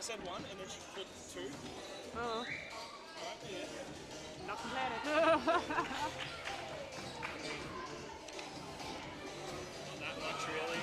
said 1 and then she put 2. Oh. Alright, yeah. Not completed. Not that much, really.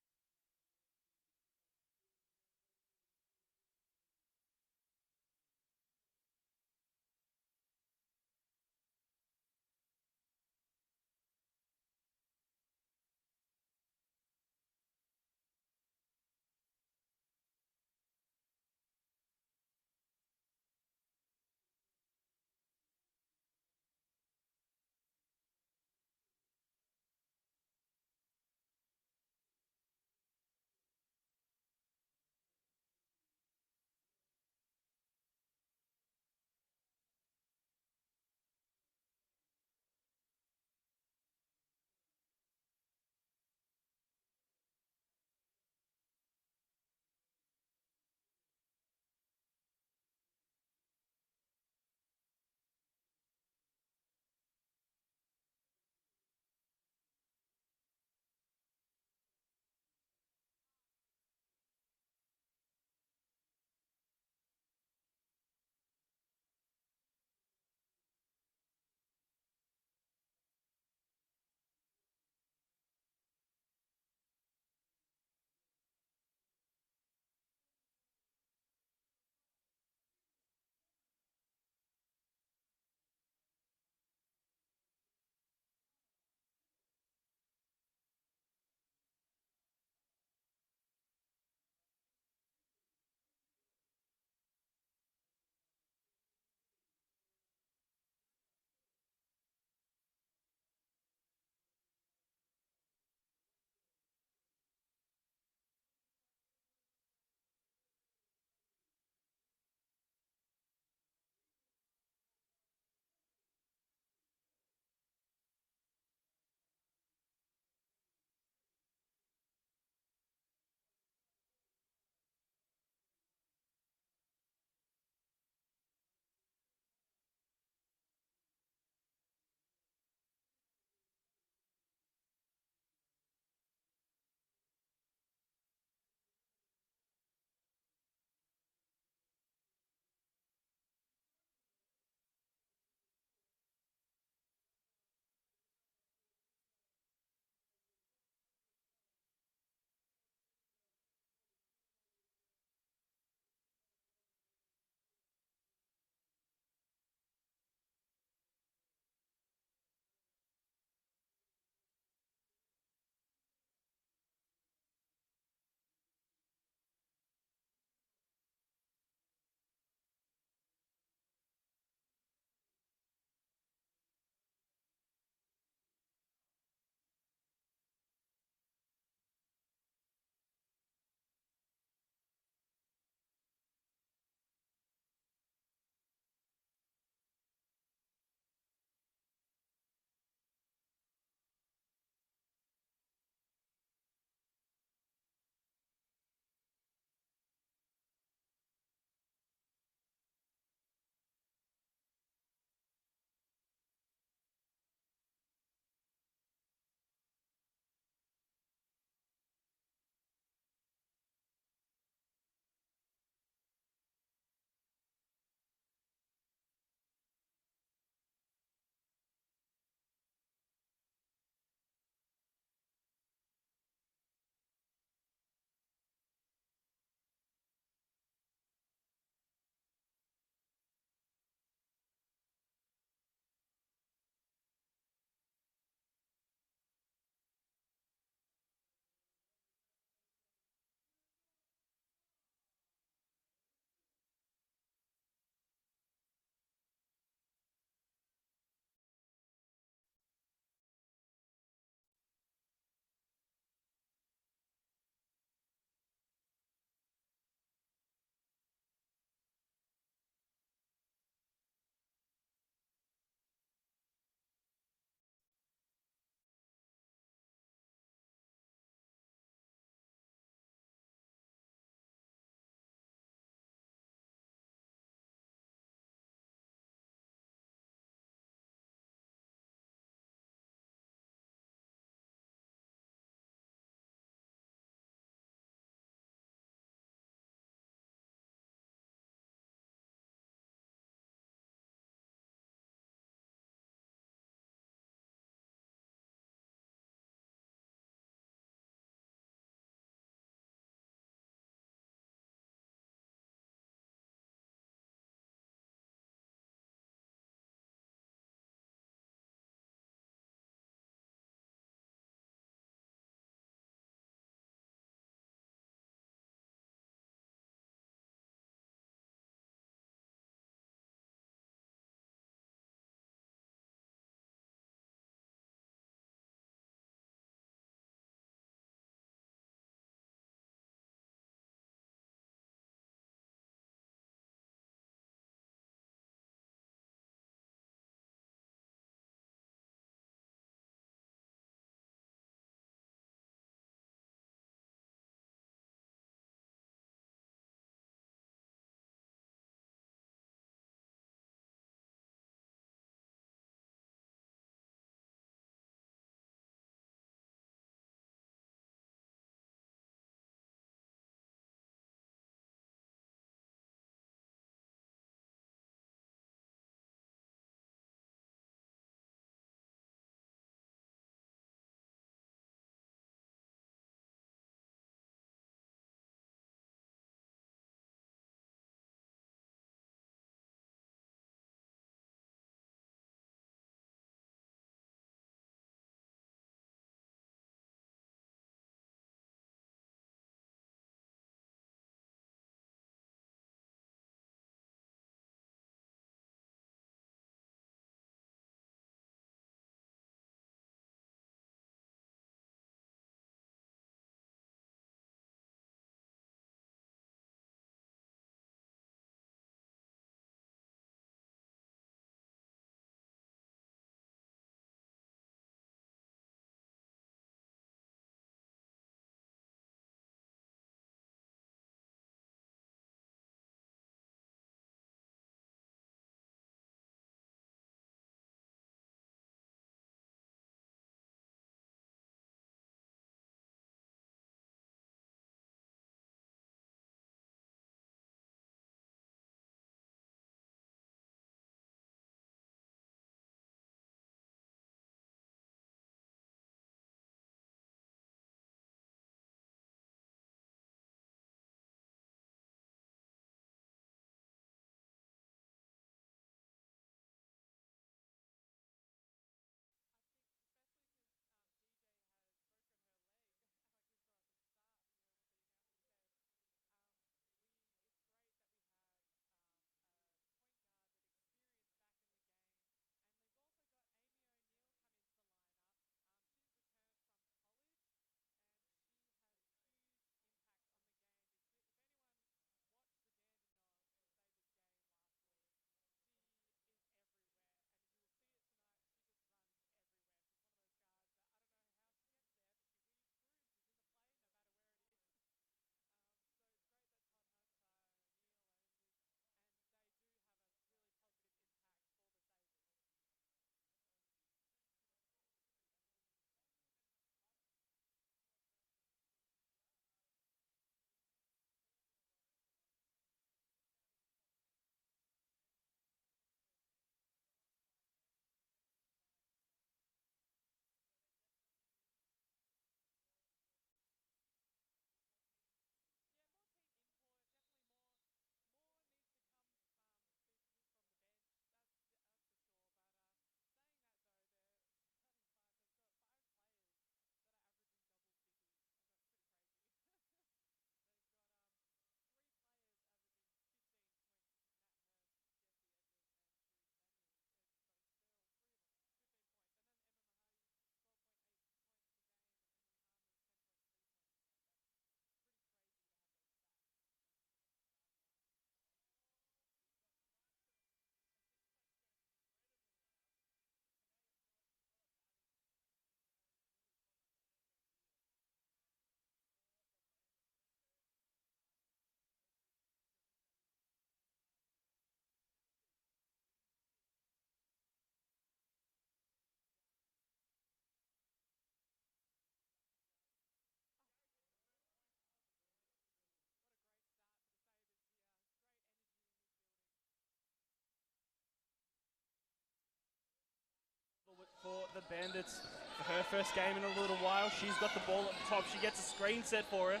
the Bandits for her first game in a little while. She's got the ball at the top. She gets a screen set for it.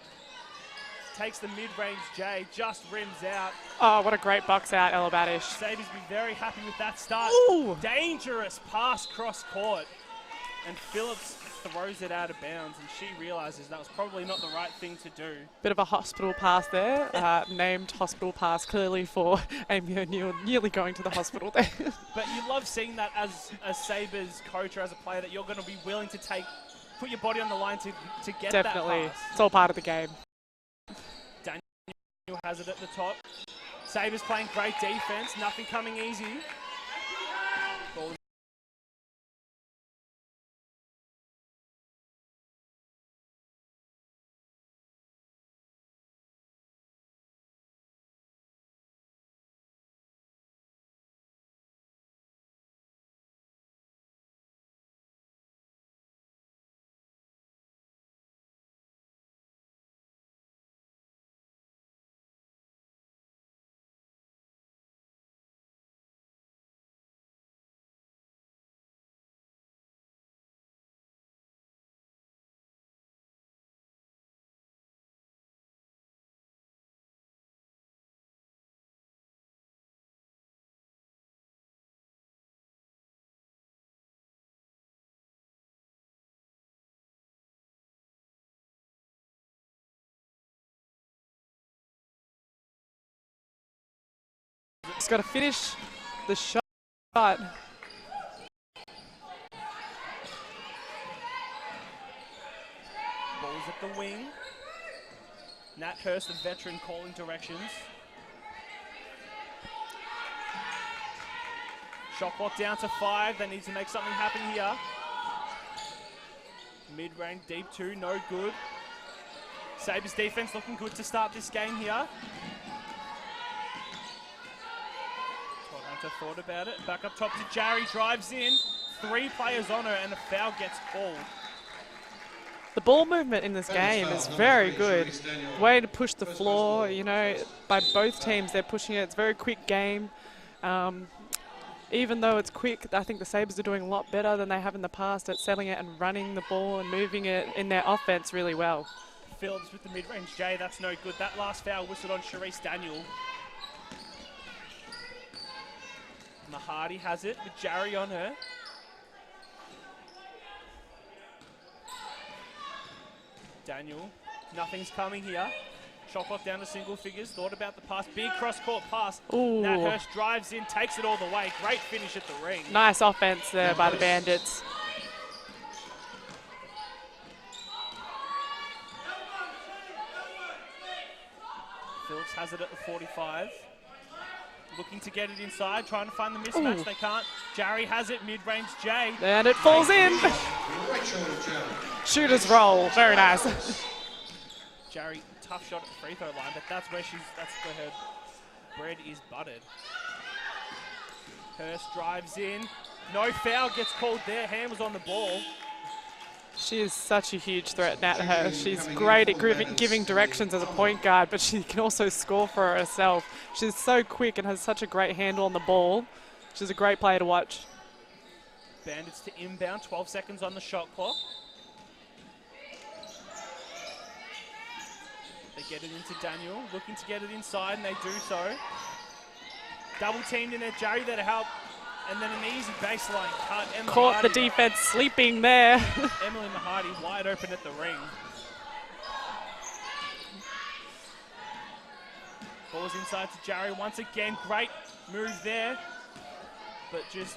Takes the mid-range J, just rims out. Oh, what a great box out, Ella Badish. Sabres be very happy with that start. Ooh. Dangerous pass cross court. And Phillips throws it out of bounds, and she realizes that was probably not the right thing to do. Bit of a hospital pass there, named hospital pass clearly for Amy O'Neill, nearly going to the hospital there. But you love seeing that as a Sabres coach or as a player, that you're going to be willing to put your body on the line to get Definitely. that pass. It's all part of the game. Daniel has it at the top. Sabres playing great defense, nothing coming easy. Ball Just got to finish the shot. Ball's at the wing. Nat Hurst, the veteran, calling directions. Shot clock down to 5. They need to make something happen here. Mid-range, deep 2, no good. Sabres defense looking good to start this game here. Hunter thought about it. Back up top to Jarry, drives in. 3 players on her and a foul gets called. The ball movement in this game is very good. Way to push the floor, you know, by both teams. They're pushing it. It's a very quick game. Even though it's quick, I think the Sabres are doing a lot better than they have in the past at selling it and running the ball and moving it in their offense really well. Phillips with the mid-range J, that's no good. That last foul whistled on Charisse Daniel. Mahadi has it with Jarry on her. Daniel, nothing's coming here. Shot clock down to single figures. Thought about the pass. Big cross-court pass. Ooh. Nat Hurst drives in, takes it all the way. Great finish at the ring. Nice offense there by the Bandits. Phillips has it at the 45. Looking to get it inside, trying to find the mismatch. Ooh. They can't. Jarry has it, mid-range J. And it falls in. Shooter's roll. Very nice. Jarry, tough shot at the free throw line, but that's where her bread is buttered. Hurst drives in. No foul gets called there. Hand was on the ball. She is such a huge threat, Nat Hurst. She's great at giving directions as a point guard, but she can also score for herself. She's so quick and has such a great handle on the ball. She's a great player to watch. Bandits to inbound, 12 seconds on the shot clock. They get it into Daniel, looking to get it inside, and they do so. Double teamed in there, Jarry there to help. And then an easy baseline cut. Caught the defense sleeping there. Emily Mahadi wide open at the ring. Ball's inside to Jarry once again. Great move there. But just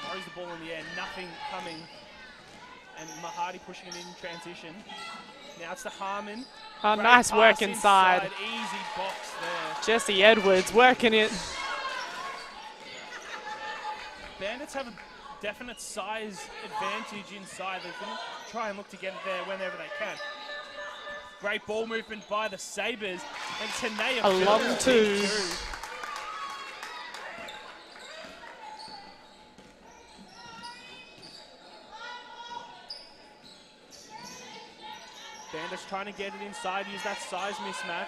throws the ball in the air. Nothing coming. And Mahadi pushing it in transition. Now it's to Harmon. Oh, Great nice work pass inside. Easy box there. Jesse Edwards working it. Bandits have a definite size advantage inside. They're going to try and look to get it there whenever they can. Great ball movement by the Sabres. And Tanea A long two. Bandits trying to get it inside, use that size mismatch.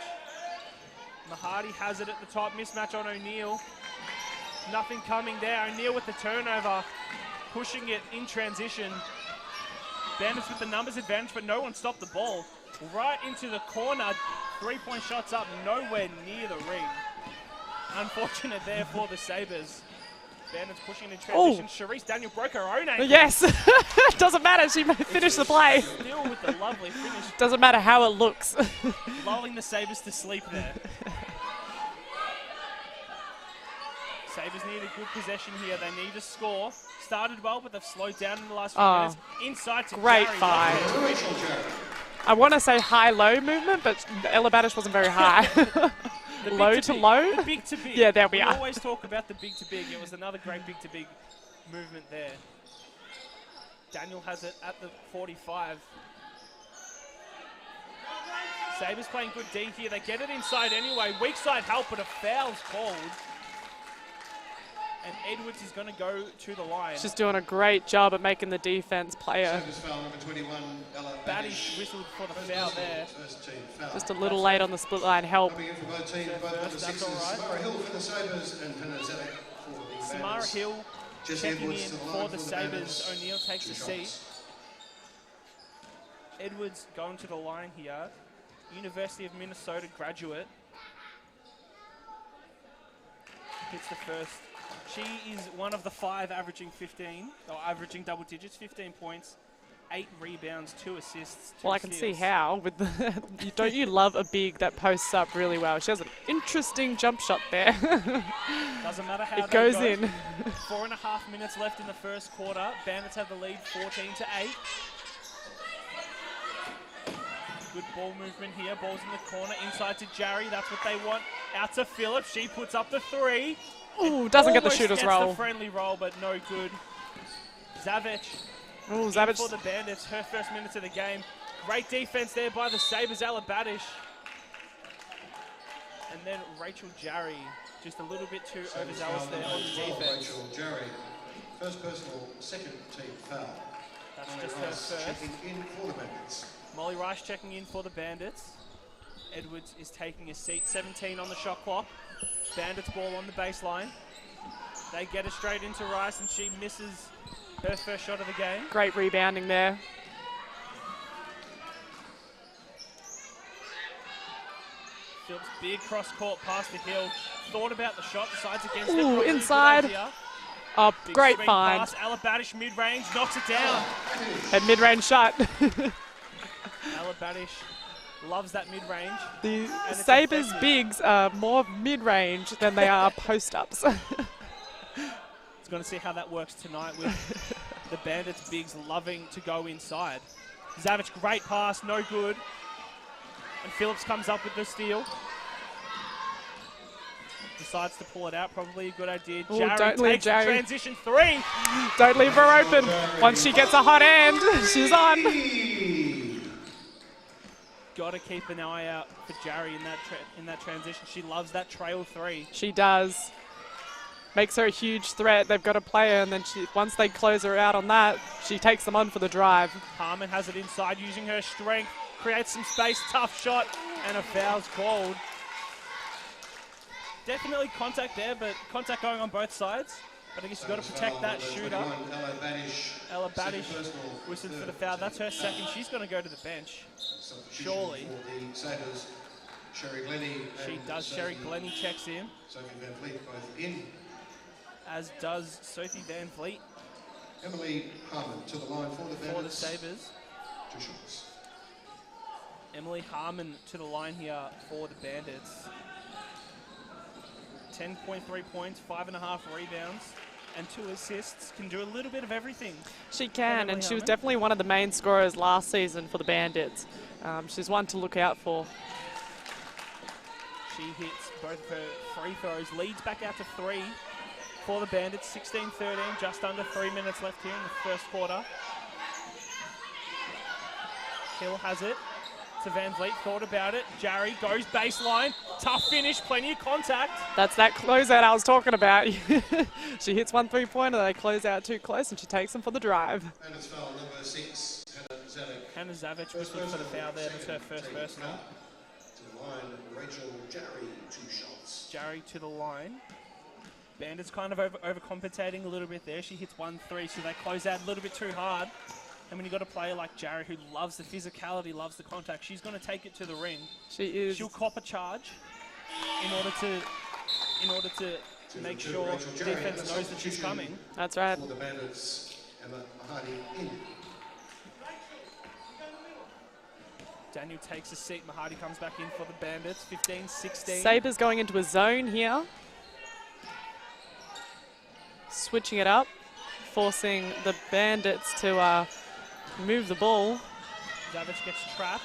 Mahadi has it at the top, mismatch on O'Neill. Nothing coming there. O'Neill with the turnover. pushing it in transition. Bandits with the numbers advantage, but no one stopped the ball. Right into the corner, 3-point shots up, nowhere near the ring. Unfortunate there for the Sabres. Bandits pushing in transition. Charisse Daniel broke her own ankle. Yes, doesn't matter. She finished the play. Still with the lovely finish. Doesn't matter how it looks. Lulling the Sabres to sleep there. Sabres need a good possession here. They need a score. Started well, but they've slowed down in the last few minutes. Inside to great Gary. find. I want to say high-low movement, but Ella Badish wasn't very high. Low to low? The big to big. Yeah, there we are. We always talk about the big to big. It was another great big to big movement there. Daniel has it at the 45. Sabres playing good D here. They get it inside anyway. Weak side help, but a foul's called. And Edwards is going to go to the line. She's doing a great job at making the defense player. Foul number 21, Ella Badish whistled for the foul there. First team foul. Just a little late on the split line help. Coming in for both teams, both number That's sixes. all right. Samara Hill for the Sabres and Hannah Zedek for the Samara Bandits. Hill Jesse checking in Edwards to the for line the for the Sabres. Bandits. O'Neill takes a 2 seat. shots. Edwards going to the line here. University of Minnesota graduate. Hits the first. She is one of the 5 averaging 15, or averaging double digits, 15 points, 8 rebounds, 2 assists, 2 Well, I can see steals. how. With the don't you love a big that posts up really well? She has an interesting jump shot there. Doesn't matter how It goes in. 4.5 minutes left in the first quarter. Bandits have the lead 14-8. Good ball movement here. Ball's in the corner. Inside to Jarry. That's what they want. Out to Phillips. She puts up the 3. Ooh, doesn't get the Almost shooter's gets roll. the friendly roll, but no good. Zavic Ooh, in Zavic. for the Bandits. Her first minutes of the game. Great defense there by the Sabres. Ella Badish. And then Rachel Jarry. Just a little bit too Sabres overzealous foul there number on the 12, defense. Rachel Jarry. First personal, second team foul. That's Molly just her Rice first. checking in for the Bandits. Molly Rice checking in for the Bandits. Edwards is taking a seat. 17 on the shot clock. Bandits ball on the baseline. They get it straight into Rice and she misses her first shot of the game. Great rebounding there. Phillips, big cross-court pass to Hill. Thought about the shot, decides against it. Ooh, Probably a good inside. idea. Oh, Big great swing find. pass. Ella Badish mid-range, knocks it down. A mid-range shot. Ella Badish loves that mid-range. The it's Sabres effective. bigs are more mid-range than they are post-ups. It's going to see how that works tonight with the Bandits bigs loving to go inside. Zavic, great pass, no good. And Phillips comes up with the steal. Decides to pull it out, probably a good idea. Ooh, Jarry don't leave takes the Jarry. transition 3. Don't leave her open. Once she gets a hot hand, she's on. Got to keep an eye out for Jarry in that transition. She loves that trail 3. She does. Makes her a huge threat. They've got a player, and then once they close her out on that, she takes them on for the drive. Harmon has it inside using her strength. Creates some space, tough shot, and a foul's called. Definitely contact there, but contact going on both sides. But I guess you've got to protect that shooter. Ella Badish whistled for the foul. That's her second. She's going to go to the bench. Surely. She does. Sherry Glennie checks in. Sophie Van Vliet both in. As does Sophie Van Vliet Emily Harmon to the line for the Bandits. for the Sabres. 2 shots. Emily Harmon to the line here for the Bandits. 10.3 points, 5.5 rebounds, and 2 assists. Can do a little bit of everything. She can, Emily and she was Harmon. definitely one of the main scorers last season for the Bandits. She's one to look out for. She hits both of her free throws. Leads back out to 3 for the Bandits. 16-13, just under 3 minutes left here in the first quarter. Hill has it to Van Vliet. Thought about it. Jarry goes baseline. Tough finish. Plenty of contact. That's that closeout I was talking about. She hits 1 3-pointer, they close out too close, and she takes them for the drive. Bandits foul number 6, Hannah Zedek. Hannah Zavic whistled for the foul there. That's her first personal. To the line, Rachel Jarry, 2 shots. Jarry to the line. Bandits kind of overcompensating a little bit there. She hits 1-3, so they close out a little bit too hard. And when you've got a player like Jarry who loves the physicality, loves the contact, she's going to take it to the ring. She is. She'll cop a charge in order to make sure defense knows that she's coming. That's right. For the Bandits, Mahadi in. Daniel takes a seat. Mahadi comes back in for the Bandits. 15-16. Sabres going into a zone here. Switching it up, forcing the Bandits to move the ball. Zavic gets trapped.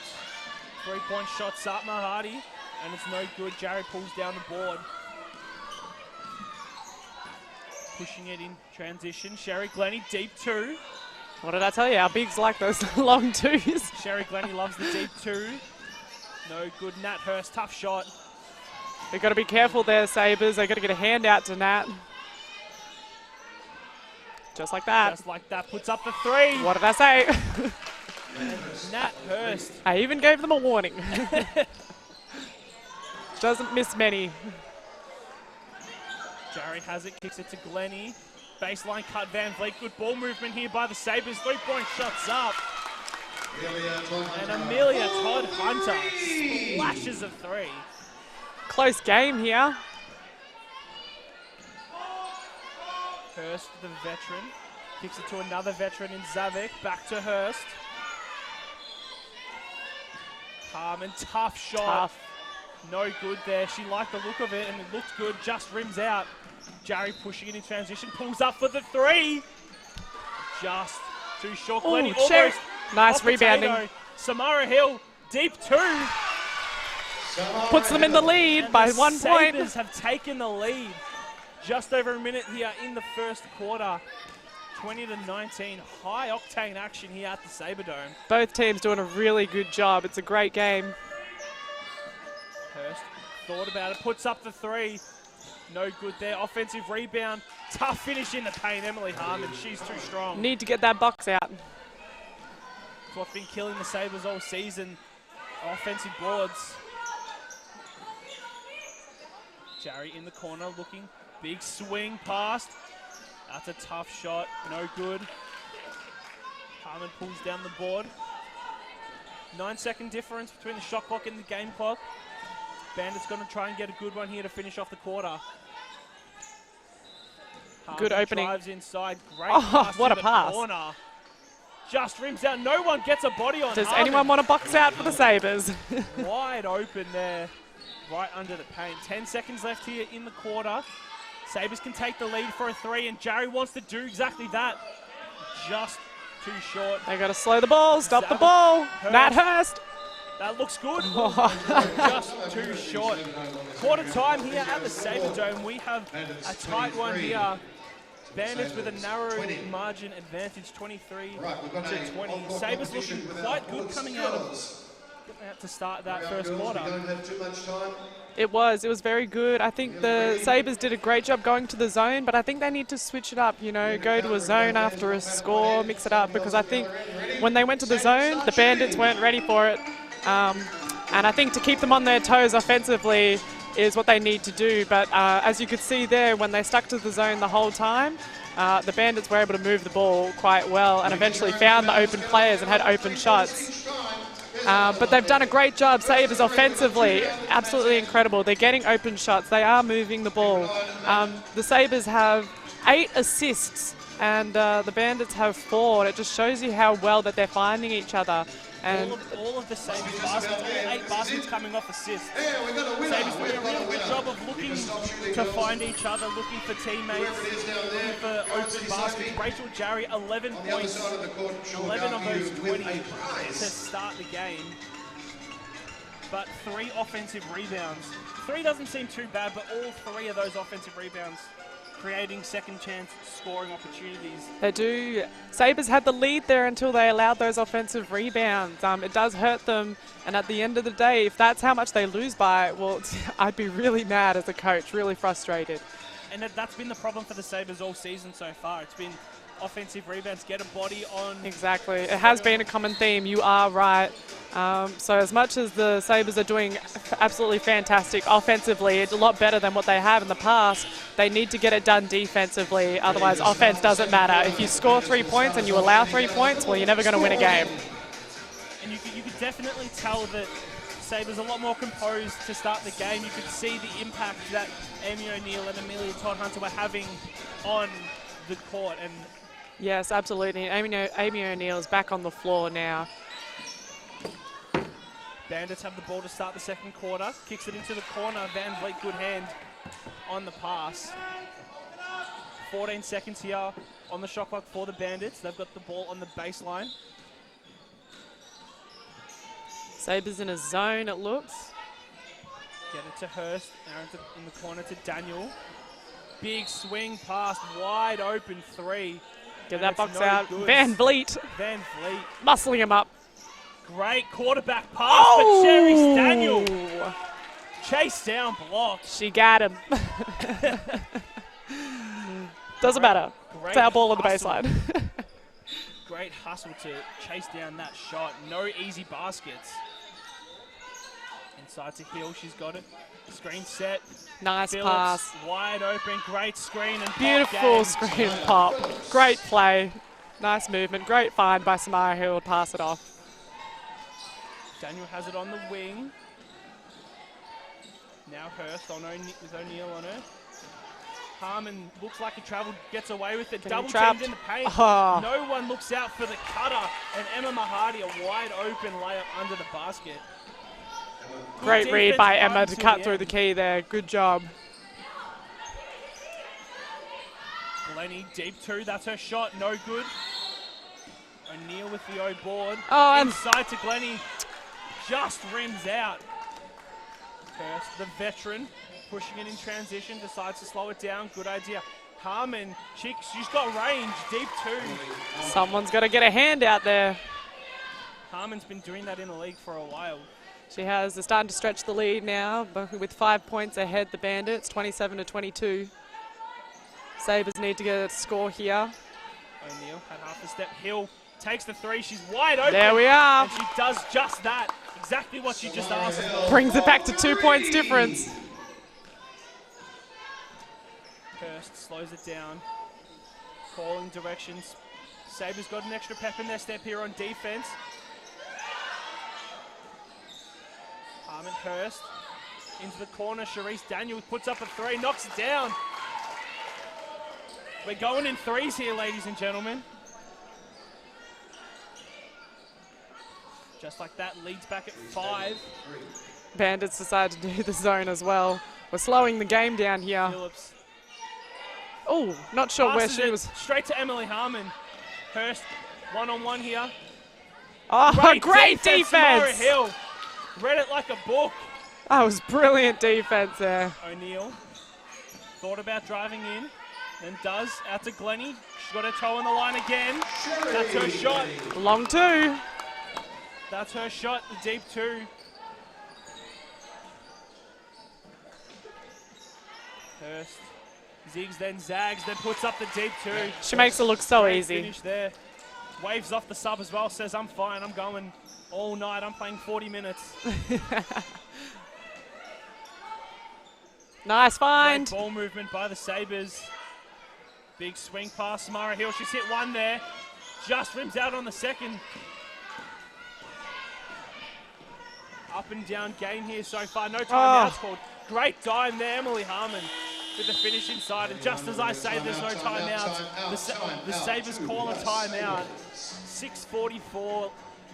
3-point shots up Mahadi, and it's no good. Jarry pulls down the board. Pushing it in transition. Sherry Glennie, deep two. What did I tell you? Our bigs like those long twos. Sherry Glennie loves the deep two. No good. Nat Hurst, tough shot. They've got to be careful there, Sabres. They've got to get a hand out to Nat. Just like that. Just like that. Puts up the three. What did I say? Nat Hurst. I even gave them a warning. Doesn't miss many. Jarry has it, kicks it to Glennie. Baseline cut, Van Vliet. Good ball movement here by the Sabres. 3-point shots up. And Amelia Todd Hunter splashes a three. Close game here. Hurst, the veteran, kicks it to another veteran in Zavik. Back to Hurst. Harmon, tough shot. Tough. No good there. She liked the look of it and it looked good. Just rims out. Jarry pushing it in transition. Pulls up for the three. Just too short. Glennie almost. Nice rebounding. Potato. Samara Hill, deep two. Puts them in the lead And by the 1 point. Sabres have taken the lead. Just over a minute here in the first quarter. 20-19. High-octane action here at the Saberdome. Both teams doing a really good job. It's a great game. Hurst thought about it, puts up the three. No good there. Offensive rebound. Tough finish in the paint. Emily Harmon, she's too strong. Need to get that box out. It's what's been killing the Sabres all season. Offensive boards. Jarry in the corner looking. Big swing past. That's a tough shot. No good. Harmon pulls down the board. 9-second difference between the shot clock and the game clock. Bandits going to try and get a good one here to finish off the quarter. Good opening. Drives inside. Great Oh, pass what to a the pass. corner. Just rims out. No one gets a body on Does Harmon. anyone want to box out for the Sabres? Wide open there. Right under the paint. 10 seconds left here in the quarter. Sabres can take the lead for a three, and Jarry wants to do exactly that. Just too short. They got to slow the ball, stop the Zavik, ball. Hurst. Nat Hurst. That looks good. Just too short. Quarter time here at the Saberdome. We have a tight one here. Bandits with a narrow margin advantage, 23-20. Sabres looking quite good coming out to start that first quarter. It was very good. I think the Sabres did a great job going to the zone, but I think they need to switch it up, you know, go to a zone after a score, mix it up, because I think when they went to the zone, the Bandits weren't ready for it. And I think to keep them on their toes offensively is what they need to do. But as you could see there, when they stuck to the zone the whole time, the Bandits were able to move the ball quite well and eventually found the open players and had open shots. But they've done a great job, Sabres offensively, absolutely incredible. They're getting open shots, they are moving the ball. The Sabres have 8 assists and the Bandits have 4. And it just shows you how well that they're finding each other. And all of the Sabres baskets, all 8 baskets coming off assists. Sabres doing a really good job of looking to find each other, looking for teammates, looking for open baskets. Rachel Jarry, 11 points, 11 of those 20 to start the game. But 3 offensive rebounds. 3 doesn't seem too bad, but all 3 of those offensive rebounds creating second chance scoring opportunities. They do. Sabres had the lead there until they allowed those offensive rebounds. It does hurt them, and at the end of the day, if that's how much they lose by, well, I'd be really mad as a coach, really frustrated. And that's been the problem for the Sabres all season so far. It's been offensive rebounds, get a body on. Exactly. It has been a common theme. You are right. So as much as the Sabres are doing absolutely fantastic offensively, it's a lot better than what they have in the past. They need to get it done defensively. Otherwise, offense doesn't matter. If you score 3 points and you allow 3 points, well, you're never going to win a game. And you could definitely tell that Sabres a lot more composed to start the game. You could see the impact that Amy O'Neill and Amelia Todd-Hunter were having on the court. And yes, absolutely. Amy O'Neill is back on the floor now. Bandits have the ball to start the second quarter. Kicks it into the corner. Van Vliet, good hand on the pass. 14 seconds here on the shot clock for the Bandits. They've got the ball on the baseline. Sabres in a zone, it looks. Get it to Hurst. Now in the corner to Daniel. Big swing pass, wide open three. Get that box out. Van Vliet. Van Vliet. Muscling him up. Great quarterback pass, but Sherry's Daniel. Chase down, block. She got him. Doesn't matter. It's our ball on the baseline. Great hustle to chase down that shot. No easy baskets. Inside to Hill, she's got it. Screen set. Nice Phillips, pass. wide open, great screen and beautiful screen and pop. Great play. Nice movement. Great find by Samara Hill to pass it off. Daniel has it on the wing. Now Hurst on with O'Neill on her. Harmon looks like he travelled, gets away with it. Double teamed in the paint. Oh. No one looks out for the cutter. And Emma Mahadi, a wide open layup under the basket. Great read by Emma to cut through the key there. Good job. Glennie, deep two. That's her shot. No good. O'Neill with the O board. Oh, inside to Glennie. Just rims out. Hurst, the veteran, pushing it in transition, decides to slow it down. Good idea. Harmon, she's got range. Deep two. Someone's got to get a hand out there. Harmon's been doing that in the league for a while. She has. They're starting to stretch the lead now, but with 5 points ahead, the Bandits, 27-22. Sabres need to get a score here. O'Neill had half a step. Hill takes the three. She's wide open. There we are. And she does just that. Exactly what she just asked for. Brings it back to 2 points difference. Hurst slows it down. Calling directions. Sabres got an extra pep in their step here on defense. Harmon Hurst into the corner. Charisse Daniel puts up a three, knocks it down. We're going in threes here, ladies and gentlemen. Just like that, leads back at 5. Bandits decide to do the zone as well. We're slowing the game down here. Phillips. Oh, not sure where she was. Straight to Emily Harmon. Hurst, one-on-one here. Oh, great defense. Samara Hill. Read it like a book. That was brilliant defense there. O'Neill thought about driving in and does. Out to Glennie. She's got her toe on the line again. That's her shot. Long two. That's her shot, the deep two. Hurst zigs, then zags, then puts up the deep two. She makes it look so Great easy. Finish there. Waves off the sub as well, says I'm fine, I'm going all night, I'm playing 40 minutes. Nice find. Great ball movement by the Sabres. Big swing pass, Samara Hill, she's hit one there. Just rims out on the second. Up and down game here so far. No timeouts called. Great dime there, Emily Harmon with the finish inside. And just as I say there's no timeouts, the Sabres call a timeout. 6:44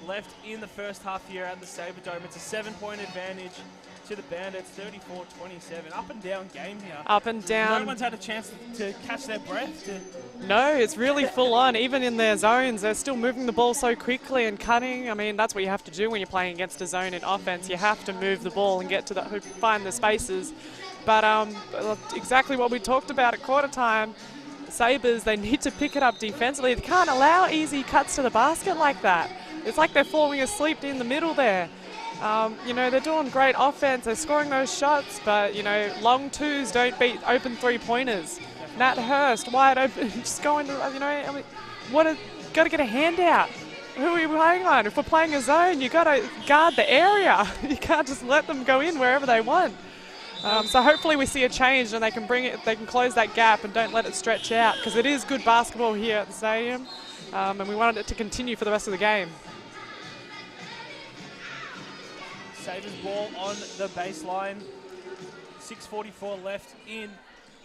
left in the first half here at the Sabredome. It's a 7-point advantage to the Bandits, 34-27. Up and down game here. Up and down. No one's had a chance to catch their breath. No, it's really full on. Even in their zones, they're still moving the ball so quickly and cutting. I mean, that's what you have to do when you're playing against a zone in offense. You have to move the ball and get to the hoop, find the spaces. But exactly what we talked about at quarter time, Sabres, they need to pick it up defensively. They can't allow easy cuts to the basket like that. It's like they're falling asleep in the middle there. You know, they're doing great offense. They're scoring those shots, but, you know, long twos don't beat open three-pointers. Nat Hurst, wide open, just going to, you know, I mean, got to get a hand out. Who are we playing on? If we're playing a zone, you got to guard the area. You can't just let them go in wherever they want. So hopefully we see a change and they can they can close that gap and don't let it stretch out, because it is good basketball here at the stadium, and we wanted it to continue for the rest of the game. Sabres ball on the baseline. 6:44 left in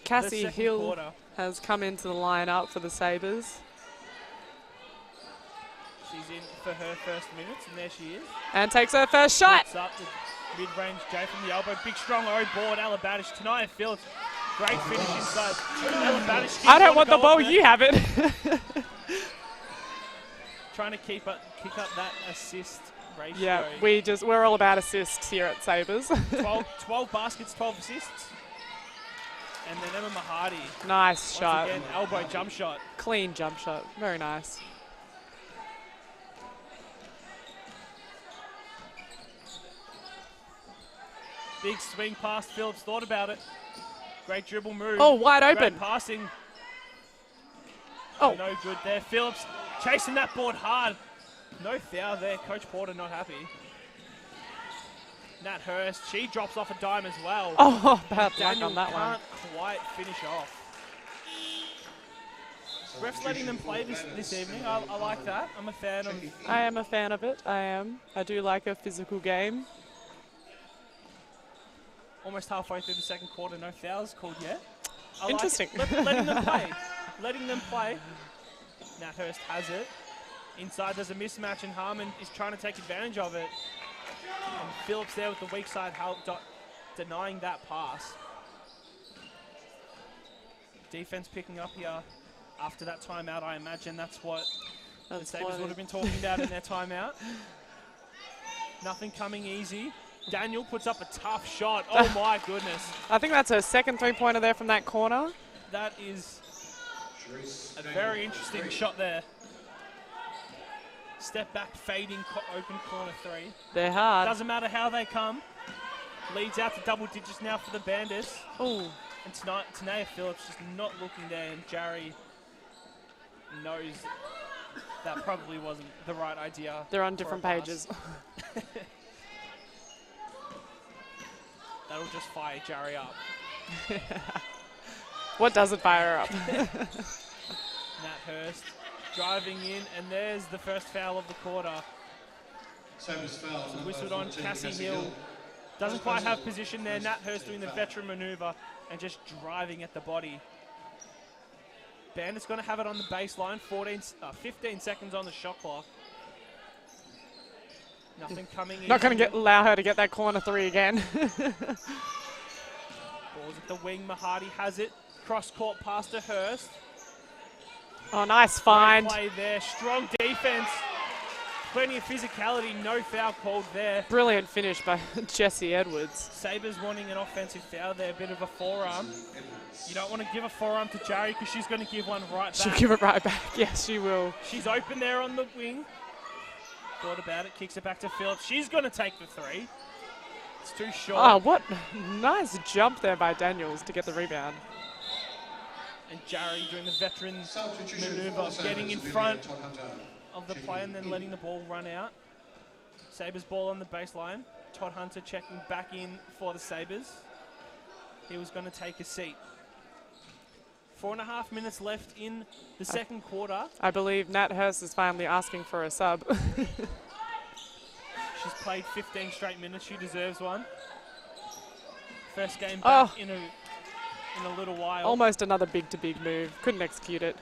Cassie the second Hill quarter. has come into the lineup for the Sabres. She's in for her first minutes, and there she is. And takes her first shot. Puts up the mid-range J from the elbow. Big, strong O board. Alabadish. Tonight Phillips. Great finish inside. Alabadish. I don't want the ball. You have it. Trying to kick up that assist ratio. Yeah, we're all about assists here at Sabres. 12 baskets, 12 assists. And then Emma Mahadi. Nice shot. Once again, elbow jump shot. Clean jump shot. Very nice. Big swing past Phillips. Thought about it. Great dribble move. Oh, wide open. Great passing. Oh. No good there. Phillips chasing that board hard. No foul there. Coach Porter not happy. Nat Hurst, she drops off a dime as well. Oh, bad luck Daniel on that one. can't quite finish off. Refs letting them play this evening. I like that. I'm a fan of. I am a fan of it. I am. I do like a physical game. Almost halfway through the second quarter, no fouls called yet. I Interesting. Like letting them play. Letting them play. Nat Hurst has it. Inside there's a mismatch and Harmon is trying to take advantage of it. And Phillips there with the weak side help denying that pass. Defense picking up here after that timeout. I imagine that's what the Sabres would have been talking about in their timeout. Nothing coming easy. Daniel puts up a tough shot. Oh my goodness. I think that's her second three-pointer there from that corner. That is a very interesting shot there. Step back, fading, open corner three. They're hard. Doesn't matter how they come. Leads out to double digits now for the Bandits. Oh. And tonight, Tanea Phillips just not looking there, and Jarry knows that probably wasn't the right idea. They're on different pages. That'll just fire Jarry up. What doesn't fire up? Nat Hurst driving in, and there's the first foul of the quarter. Sabres foul. So whistled on Cassie Hill. Doesn't quite have position there. Nat Hurst doing the veteran maneuver and just driving at the body. Bandit's going to have it on the baseline. 15 seconds on the shot clock. Nothing coming in. Not going to allow her to get that corner three again. Balls at the wing. Mahadi has it. Cross court pass to Hurst. Oh, nice find. Great play there. Strong defense. Plenty of physicality. No foul called there. Brilliant finish by Jessie Edwards. Sabres wanting an offensive foul there. A bit of a forearm. You don't want to give a forearm to Jarry because she's going to give one right back. She'll give it right back. Yes, she will. She's open there on the wing. Thought about it. Kicks it back to Phillips. She's going to take the three. It's too short. Oh, what nice jump there by Daniels to get the rebound. And Jarry doing the veteran maneuver, getting in front of the play and then letting the ball run out. Sabres ball on the baseline. Todd Hunter checking back in for the Sabres. He was going to take a seat. 4.5 minutes left in the second quarter. I believe Nat Hurst is finally asking for a sub. She's played 15 straight minutes. She deserves one. First game back in a little while. Almost another big-to-big move. Couldn't execute it.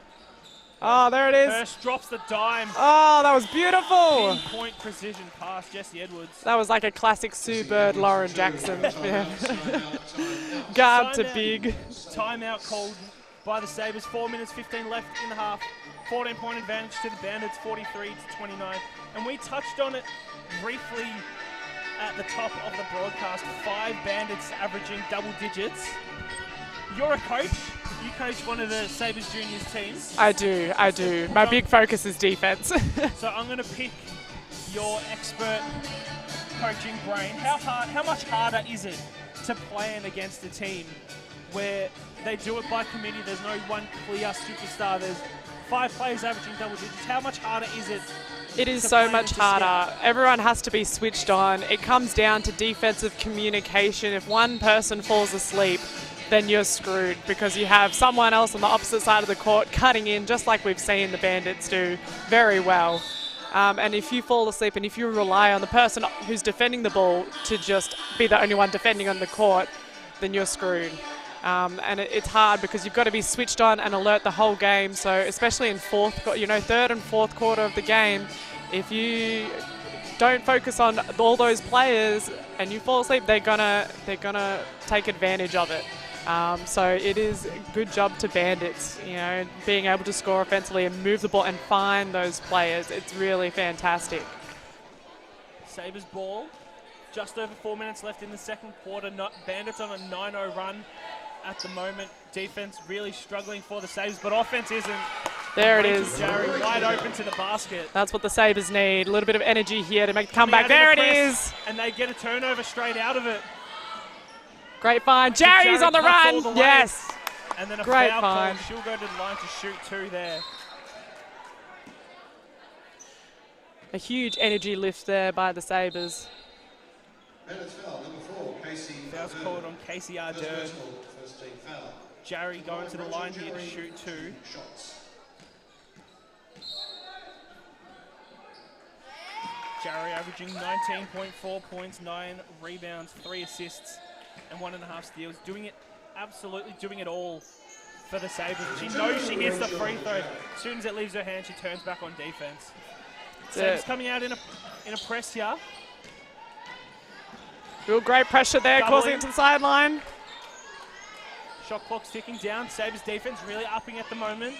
Oh, there it is. Hurst drops the dime. Oh, that was beautiful. Pinpoint precision pass, Jessie Edwards. That was like a classic Sue Bird, Lauren Jackson. Yeah. Guard to big. Timeout called by the Sabres. 4 minutes, 15 left in the half. 14-point advantage to the Bandits, 43 to 29. And we touched on it briefly at the top of the broadcast. 5 Bandits averaging double digits. You're a coach. You coach one of the Sabres juniors teams. I do. My big focus is defense. So I'm going to pick your expert coaching brain. How much harder is it to plan against a team where they do it by committee. There's no one clear superstar. There's 5 players averaging double digits. How much harder is it? It is so much harder. Everyone has to be switched on. It comes down to defensive communication. If one person falls asleep, then you're screwed because you have someone else on the opposite side of the court cutting in, just like we've seen the Bandits do very well. And if you fall asleep and if you rely on the person who's defending the ball to just be the only one defending on the court, then you're screwed. And it's hard because you've got to be switched on and alert the whole game. So especially in third and fourth quarter of the game, if you don't focus on all those players and you fall asleep, they're gonna take advantage of it. So it is a good job to Bandits, being able to score offensively and move the ball and find those players. It's really fantastic. Sabres ball. Just over 4 minutes left in the second quarter. Bandits on a 9-0 run at the moment. Defense really struggling for the Sabres, but offense isn't. There it is. Jerry wide open to the basket. That's what the Sabres need. A little bit of energy here to make the comeback. There it is. And they get a turnover straight out of it. Great find. Jerry's on the run. Yes. And then a great foul find. She'll go to the line to shoot 2 there. A huge energy lift there by the Sabres. Foul, number 4, Casey. Foul's called on Casey Ardern. First team foul. Jerry going to the line here to shoot 2. Shots. Jerry averaging 19.4 points, 9 rebounds, 3 assists, and 1.5 steals. Absolutely doing it all for the Sabres. She knows she hits the free throw. As soon as it leaves her hand, she turns back on defense. Sabres coming out in a press here. Real great pressure there, causing it to the sideline. Shot clock's ticking down. Sabres defense really upping at the moment.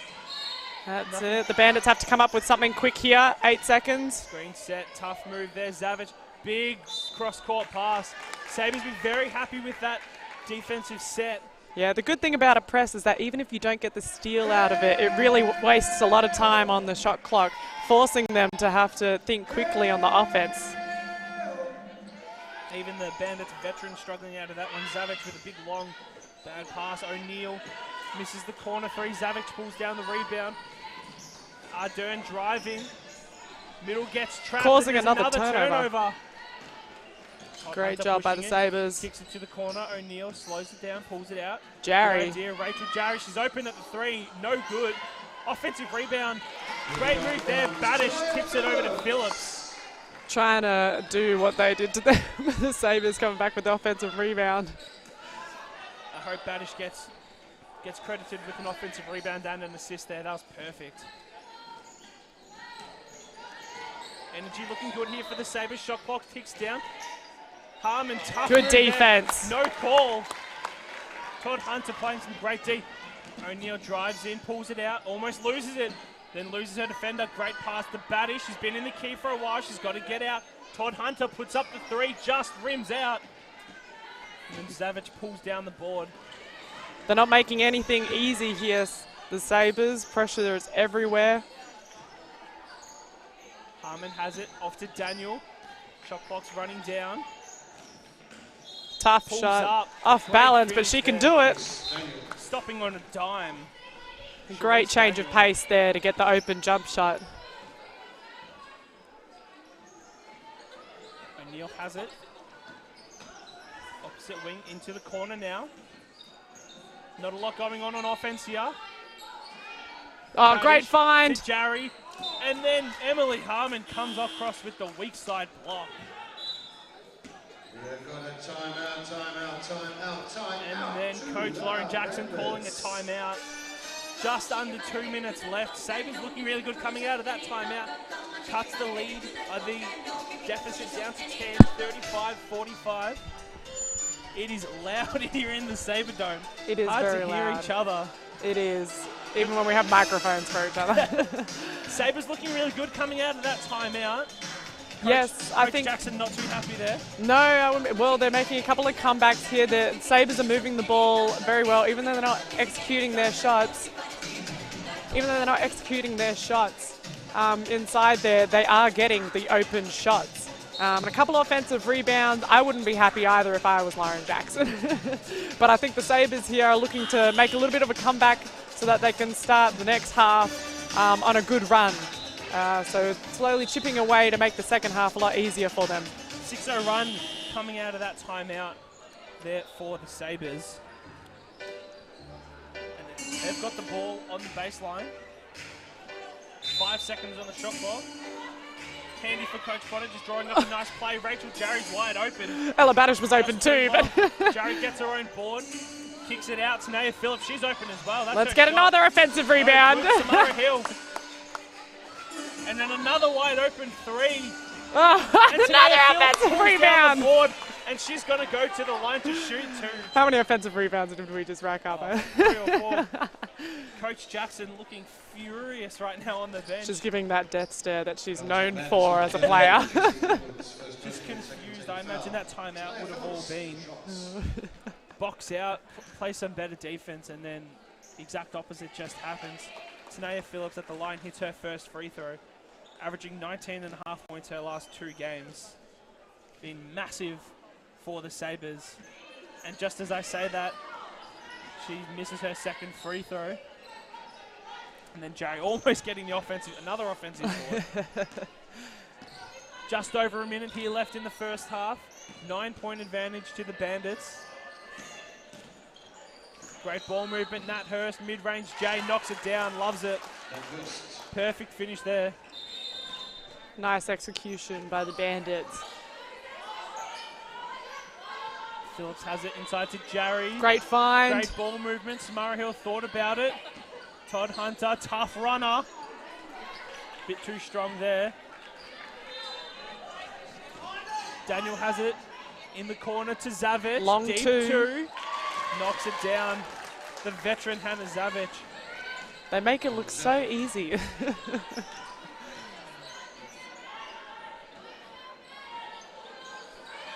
That's it. The Bandits have to come up with something quick here. 8 seconds. Screen set. Tough move there. Zavic. Big cross-court pass. Sabres be very happy with that defensive set. Yeah, the good thing about a press is that even if you don't get the steal out of it, it really wastes a lot of time on the shot clock, forcing them to have to think quickly on the offense. Even the Bandits veteran struggling out of that one. Zavic with a big long bad pass. O'Neal misses the corner 3. Zavic pulls down the rebound. Ardern driving. Middle gets trapped. Causing another turnover. Great job by the it. Sabres. Kicks it to the corner. O'Neal slows it down, pulls it out. Jerry. Good idea. Rachel Jerry. She's open at the 3. No good. Offensive rebound. Great move there. Badish tips it over to Phillips. Trying to do what they did to them. The Sabres coming back with the offensive rebound. I hope Badish gets credited with an offensive rebound and an assist there. That was perfect. Energy looking good here for the Sabres. Shot clock ticks down. Harmon, tough. Good defense. No call. Todd Hunter playing some great D. O'Neal drives in, pulls it out, almost loses it. Then loses her defender. Great pass to Batty. She's been in the key for a while. She's got to get out. Todd Hunter puts up the 3, just rims out. And then Zavic pulls down the board. They're not making anything easy here, the Sabres. Pressure is everywhere. Harmon has it off to Daniel. Shot clock's running down. Tough shot. Off balance, but she can do it. Stopping on a dime. Great change of pace there to get the open jump shot. O'Neal has it. Opposite wing into the corner now. Not a lot going on offense here. Oh, great find. Jerry. And then Emily Harmon comes across with the weak side block. We've got a timeout. And then Coach Lauren Jackson calling a timeout. Just under 2 minutes left. Sabres looking really good coming out of that timeout. Cuts the lead, the deficit down to 10, 35-45. It is loud here in the Sabredome. It is hard very to hear loud. each other. It is, even when we have microphones for each other. Sabres looking really good coming out of that timeout. I think Jackson not too happy there. No, well, they're making a couple of comebacks here. The Sabres are moving the ball very well, even though they're not executing their shots. Inside there, they are getting the open shots. And a couple of offensive rebounds. I wouldn't be happy either if I was Lauren Jackson. But I think the Sabres here are looking to make a little bit of a comeback so that they can start the next half on a good run. So slowly chipping away to make the second half a lot easier for them. 6-0 run coming out of that timeout there for the Sabres. And they've got the ball on the baseline. 5 seconds on the shot clock. Handy for Coach Potter, just drawing up a nice play. Rachel Jarry's wide open. Ella Badish was open too, but Jarry gets her own board, kicks it out to Naya Phillips. She's open as well. That's let's get another offensive rebound. Samara Hill. And then another wide open three. Another offensive rebound. Board, and she's going to go to the line to shoot too. How many offensive rebounds did we just rack up? 3 or 4. Coach Jackson looking furious right now on the bench. She's giving that death stare that she's known for as a player. Just confused. I imagine that timeout would have all been box out, play some better defense, and then the exact opposite just happens. Tanaya Phillips at the line hits her first free throw, averaging 19.5 points her last 2 games. Been massive for the Sabres. And just as I say that, she misses her second free throw. And then Jarry almost getting the another offensive board. Just over a minute here left in the first half. 9-point advantage to the Bandits. Great ball movement, Nat Hurst, mid-range, Jay knocks it down, loves it. Perfect finish there. Nice execution by the Bandits. Phillips has it inside to Jarry. Great find. Great ball movement, Samara Hill thought about it. Todd Hunter, tough runner. Bit too strong there. Daniel has it in the corner to Zavic. Long deep two. Knocks it down. The veteran Hannah Zavic. They make it look so easy.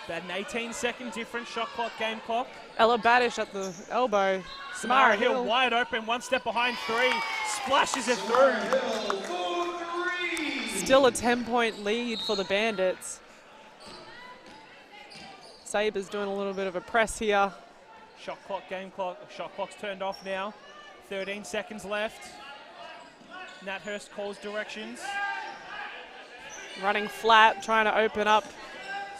About an 18-second difference, shot clock, game clock. Ella Badish at the elbow. Samara Hill wide open, 1 step behind 3. Splashes it through. Still a 10-point lead for the Bandits. Sabres doing a little bit of a press here. Shot clock, game clock. Shot clock's turned off now. 13 seconds left. Nat Hurst calls directions. Running flat, trying to open up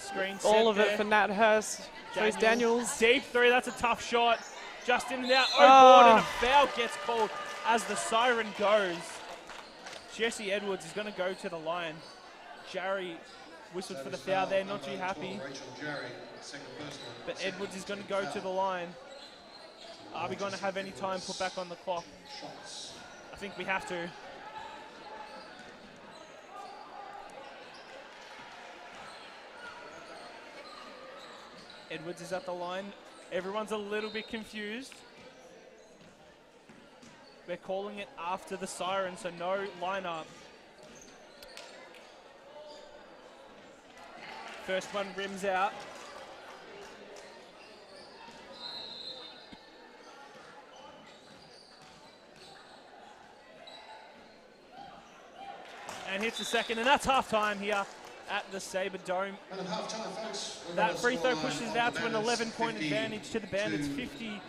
Screen all of there. it for Nat Hurst. Trace Daniels. Deep 3, that's a tough shot. Just in and out, board, and a foul gets called as the siren goes. Jessie Edwards is going to go to the line. Jarry whistled for the foul there, not too happy. But Edwards is going to go to the line. Are we going to have any time put back on the clock? I think we have to. Edwards is at the line. Everyone's a little bit confused. We're calling it after the siren, so no lineup. First one rims out. And hits the second, and that's half time here at the Sabre Dome. That free throw pushes it out to an 11-point advantage to the Bandits, 50-39.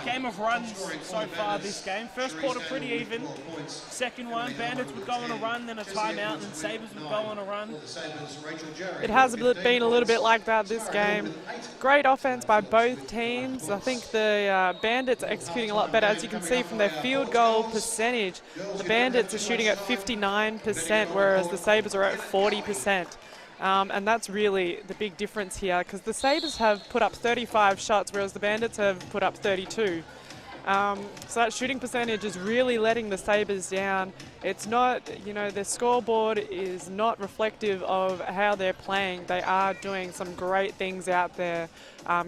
Game of runs so far this game. First quarter pretty even. Second one, Bandits would go on a run, then a timeout, and then Sabres would go on a run. It has been a little bit like that this game. Great offense by both teams. I think the Bandits are executing a lot better. As you can see from their field goal percentage, the Bandits are shooting at 59%, whereas the Sabres are at 40%. And that's really the big difference here, because the Sabres have put up 35 shots, whereas the Bandits have put up 32. So that shooting percentage is really letting the Sabres down. It's not, you know, their scoreboard is not reflective of how they're playing. They are doing some great things out there,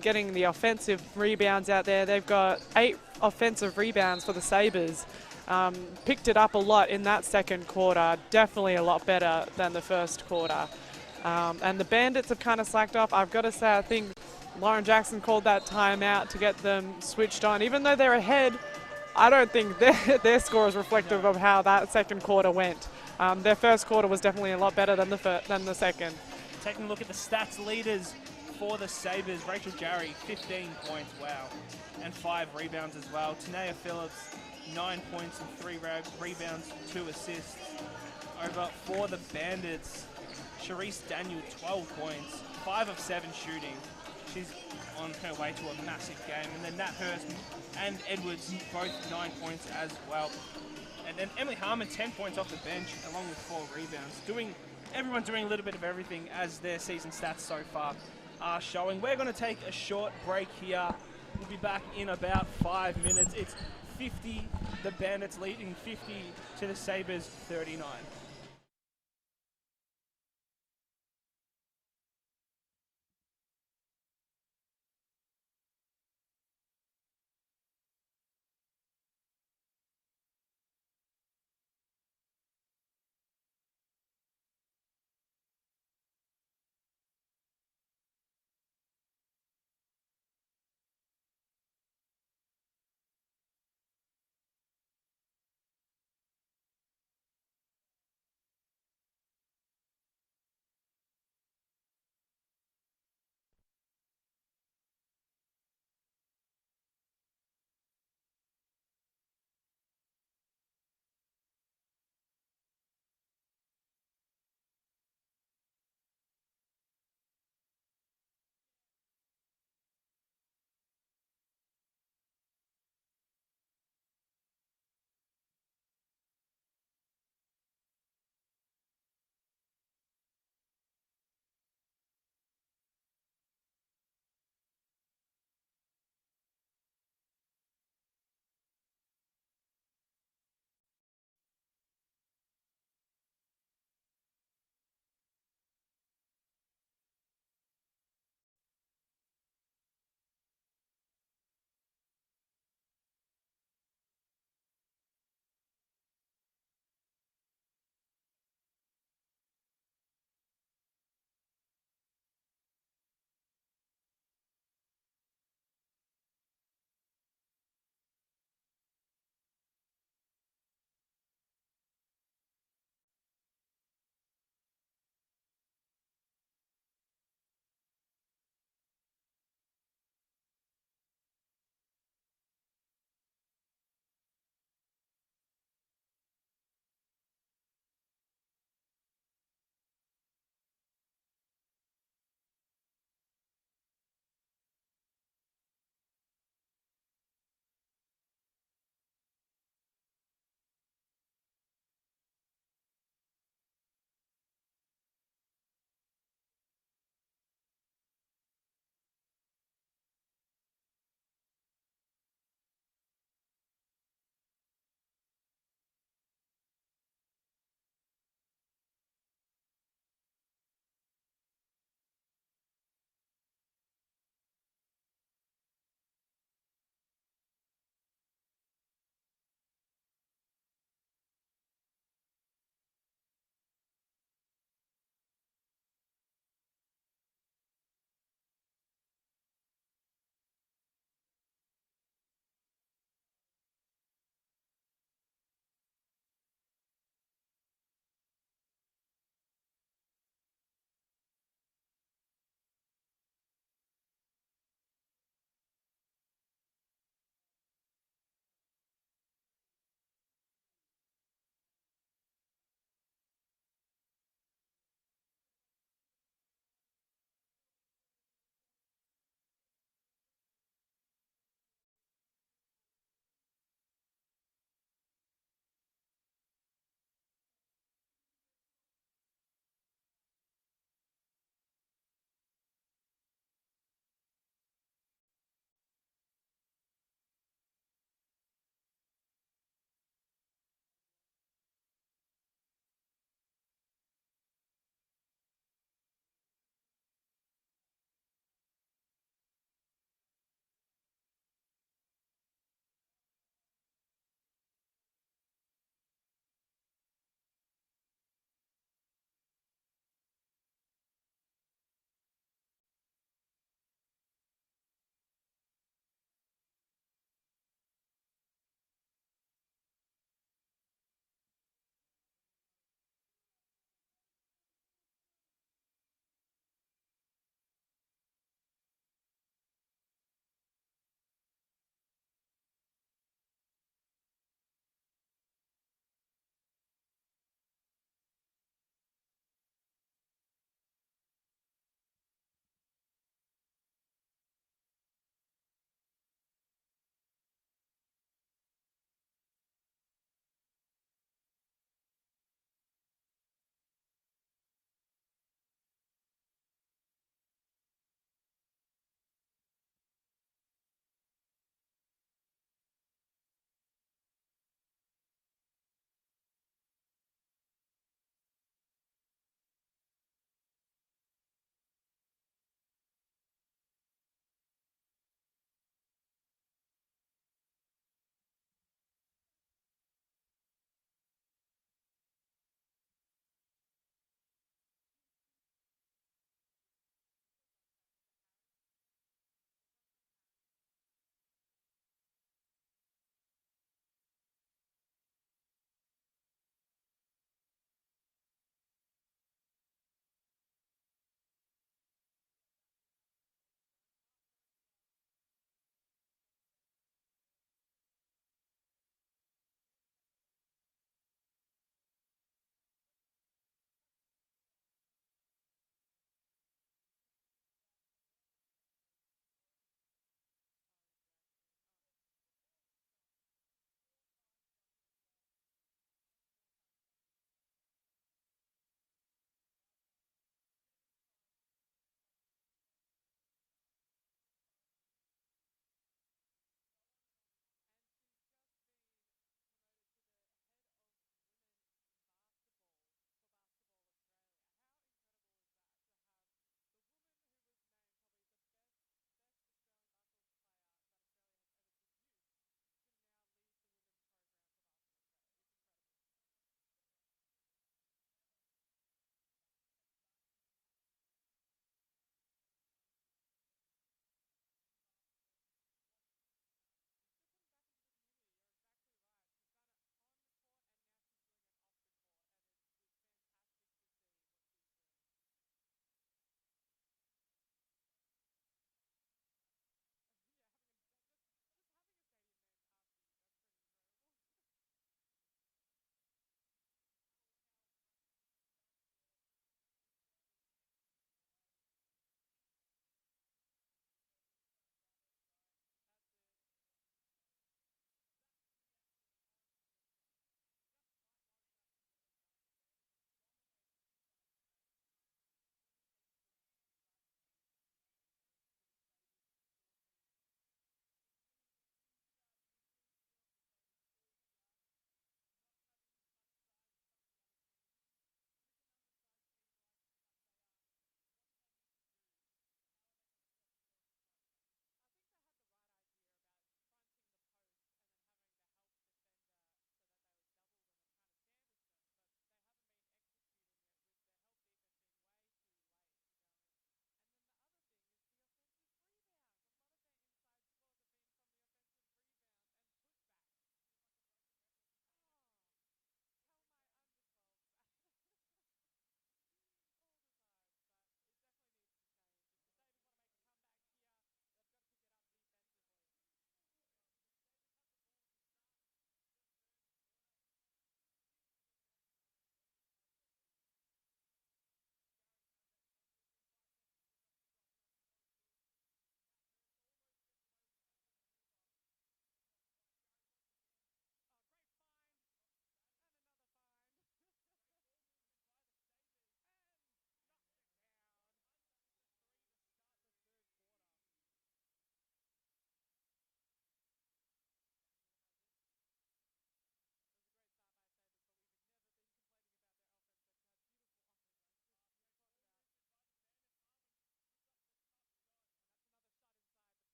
getting the offensive rebounds out there. They've got 8 offensive rebounds for the Sabres. Picked it up a lot in that second quarter, definitely a lot better than the first quarter. And the Bandits have kind of slacked off. I've got to say, I think Lauren Jackson called that timeout to get them switched on. Even though they're ahead, I don't think their score is reflective of how that second quarter went. Their first quarter was definitely a lot better than the second. Taking a look at the stats leaders for the Sabres, Rachel Jarry, 15 points, wow, and 5 rebounds as well. Tanea Phillips, 9 points and 3 rebounds, 2 assists. Over for the Bandits, Charisse Daniel, 12 points, 5 of 7 shooting. She's on her way to a massive game. And then Nat Hurst and Edwards, both 9 points as well. And then Emily Harmon, 10 points off the bench, along with 4 rebounds. Everyone doing a little bit of everything as their season stats so far are showing. We're going to take a short break here. We'll be back in about 5 minutes. It's 50, the Bandits leading 50 to the Sabres 39.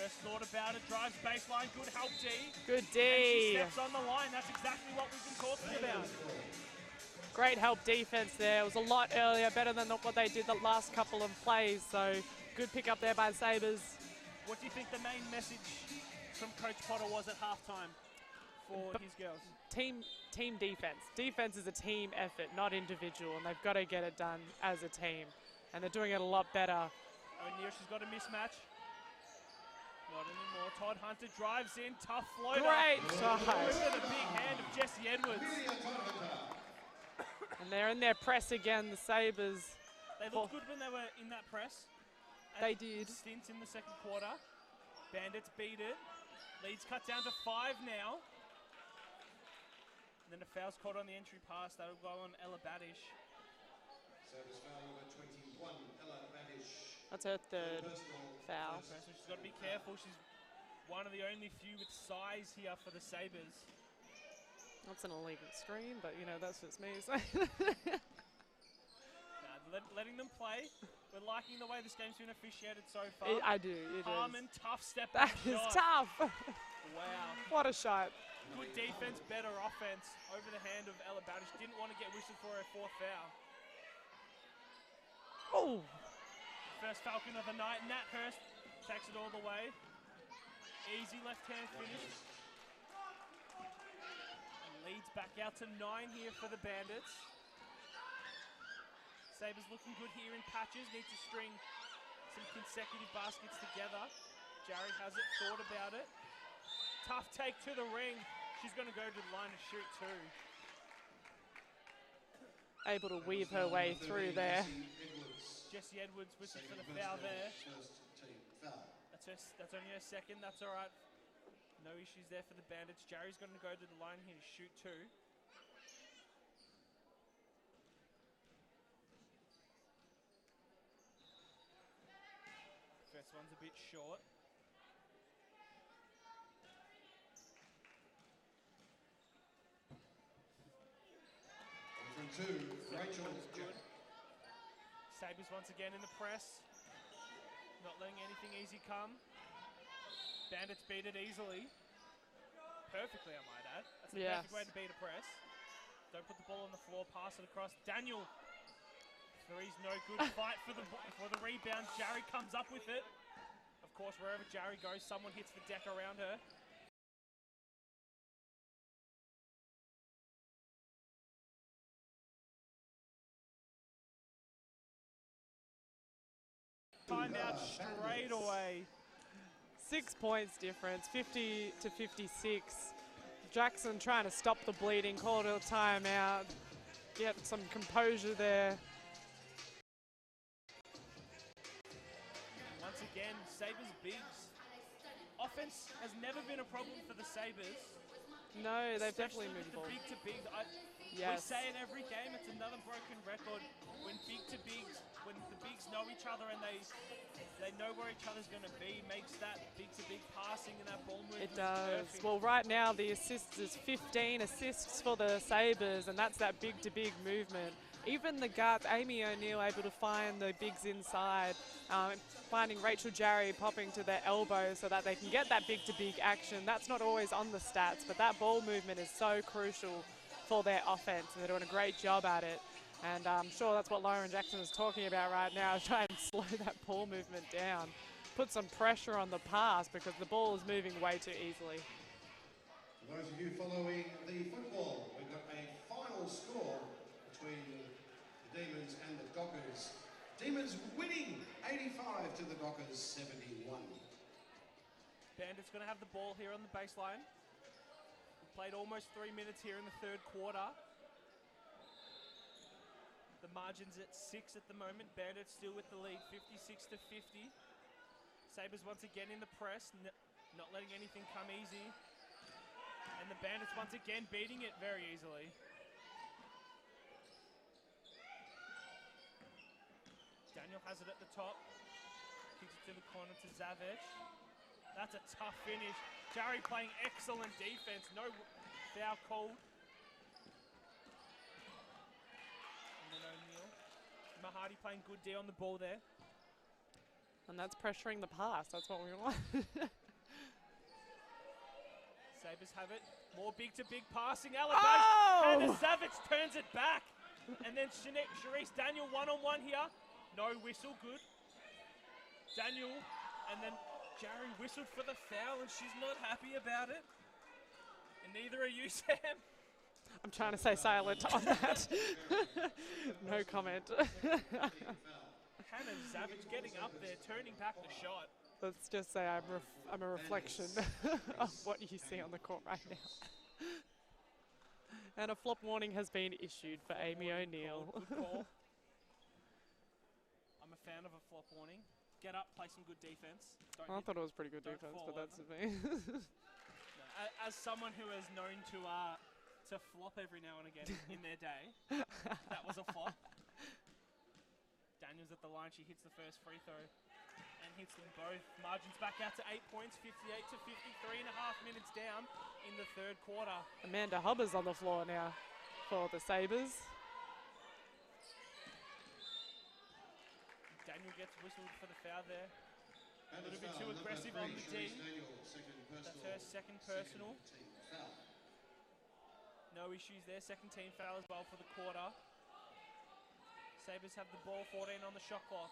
First thought about it, drives baseline, good help D. Good And she D. steps on the line, that's exactly what we've been talking about. Great help defense there. It was a lot earlier, better than what they did the last couple of plays. So good pick up there by the Sabres. What do you think the main message from Coach Potter was at halftime for his girls? Team defense. Defense is a team effort, not individual, and they've got to get it done as a team. And they're doing it a lot better. O'Neill, she's got a mismatch. Not anymore. Todd Hunter drives in, tough floater. Great shot. Over the big hand of Jessie Edwards. And they're in their press again, the Sabres. They looked good when they were in that press. They did. Stints in the second quarter. Bandits beat it. Leeds cut down to 5 now. And then a foul's caught on the entry pass. That'll go on Ella Badish. Service foul number 21, Ella Badish. That's her third foul. So she's got to be careful. She's one of the only few with size here for the Sabres. That's an illegal screen, but you know, that's just me. Letting them play. We're liking the way this game's been officiated so far. I do. Harmon, tough step That back is shot. tough. Wow. What a shot. Good defense, better offense. Over the hand of Ella Badish. Didn't want to get whistled for her fourth foul. Oh. First Falcon of the night. Nat Hurst takes it all the way. Easy left-hand finish. And leads back out to 9 here for the Bandits. Sabres looking good here in patches. Need to string some consecutive baskets together. Jarry has it, thought about it. Tough take to the ring. She's going to go to the line to shoot too. Able to weave her way through there. Jessie Edwards whistled for the foul there. That's only her second, that's all right. No issues there for the Bandits. Jarry's going to go to the line here to shoot too. First one's a bit short. From 2, Rachel good. Sabres once again in the press. Not letting anything easy come. Bandits beat it easily. Perfectly, I might add. That's the perfect way to beat a press. Don't put the ball on the floor, pass it across. Daniel. Three's no good. Fight for the rebound. Jarry comes up with it. Of course, wherever Jarry goes, someone hits the deck around her. Timeout straight away. 6 points difference, 50 to 56. Jackson trying to stop the bleeding, called a timeout, get some composure there. Once again, Sabres bigs. Offense has never been a problem for the Sabres. No, they've definitely moved the ball. Big to big. Yes. We say it every game, it's another broken record. When big to bigs, when the bigs know each other and they know where each other's going to be, makes that big to big passing and that ball movement. It does. Perfect. Well, right now the assists is 15 assists for the Sabres, and that's that big to big movement. Even the guards, Amy O'Neill, able to find the bigs inside, finding Rachel Jarry popping to their elbow so that they can get that big to big action. That's not always on the stats, but that ball movement is so crucial for their offense, and they're doing a great job at it. And I'm sure that's what Lauren Jackson is talking about right now, trying to slow that ball movement down. Put some pressure on the pass because the ball is moving way too easily. For those of you following the football, we've got a final score between the Demons and the Dockers. Demons winning 85 to the Dockers 71. Bandits going to have the ball here on the baseline. We played almost 3 minutes here in the third quarter. The margin's at 6 at the moment. Bandits still with the lead, 56 to 50. Sabres once again in the press, not letting anything come easy. And the Bandits once again beating it very easily. Daniel has it at the top. Kicks it to the corner to Zavic. That's a tough finish. Jarry playing excellent defense. No foul called. And then O'Neill. Mahadi playing good D on the ball there. And that's pressuring the pass. That's what we want. Sabres have it. More big-to-big passing. Albury. Oh! Hannah Savage turns it back. And then Sharice Daniel one-on-one here. No whistle, good. Daniel, and then Jerry whistled for the foul, and she's not happy about it. And neither are you, Sam. I'm trying to say silent on that. No comment. Hannah Savage getting up there, turning back the shot. Let's just say I'm a reflection of what you see on the court right now. And a flop warning has been issued for Amy O'Neill. Good call. I'm a fan of a flop warning. Get up, play some good defense. I thought it was pretty good defense, but that's me. No, as someone who is known to flop every now and again in their day, that was a flop. Daniel's at the line, she hits the first free throw and hits them both. Margins back out to 8 points, 58 to 53.5 minutes down in the third quarter. Amanda Hubber's on the floor now for the Sabres. Daniel gets whistled for the foul there. A little bit too aggressive on the D. That's her second personal. No issues there. Second team foul as well for the quarter. Sabres have the ball, 14 on the shot clock.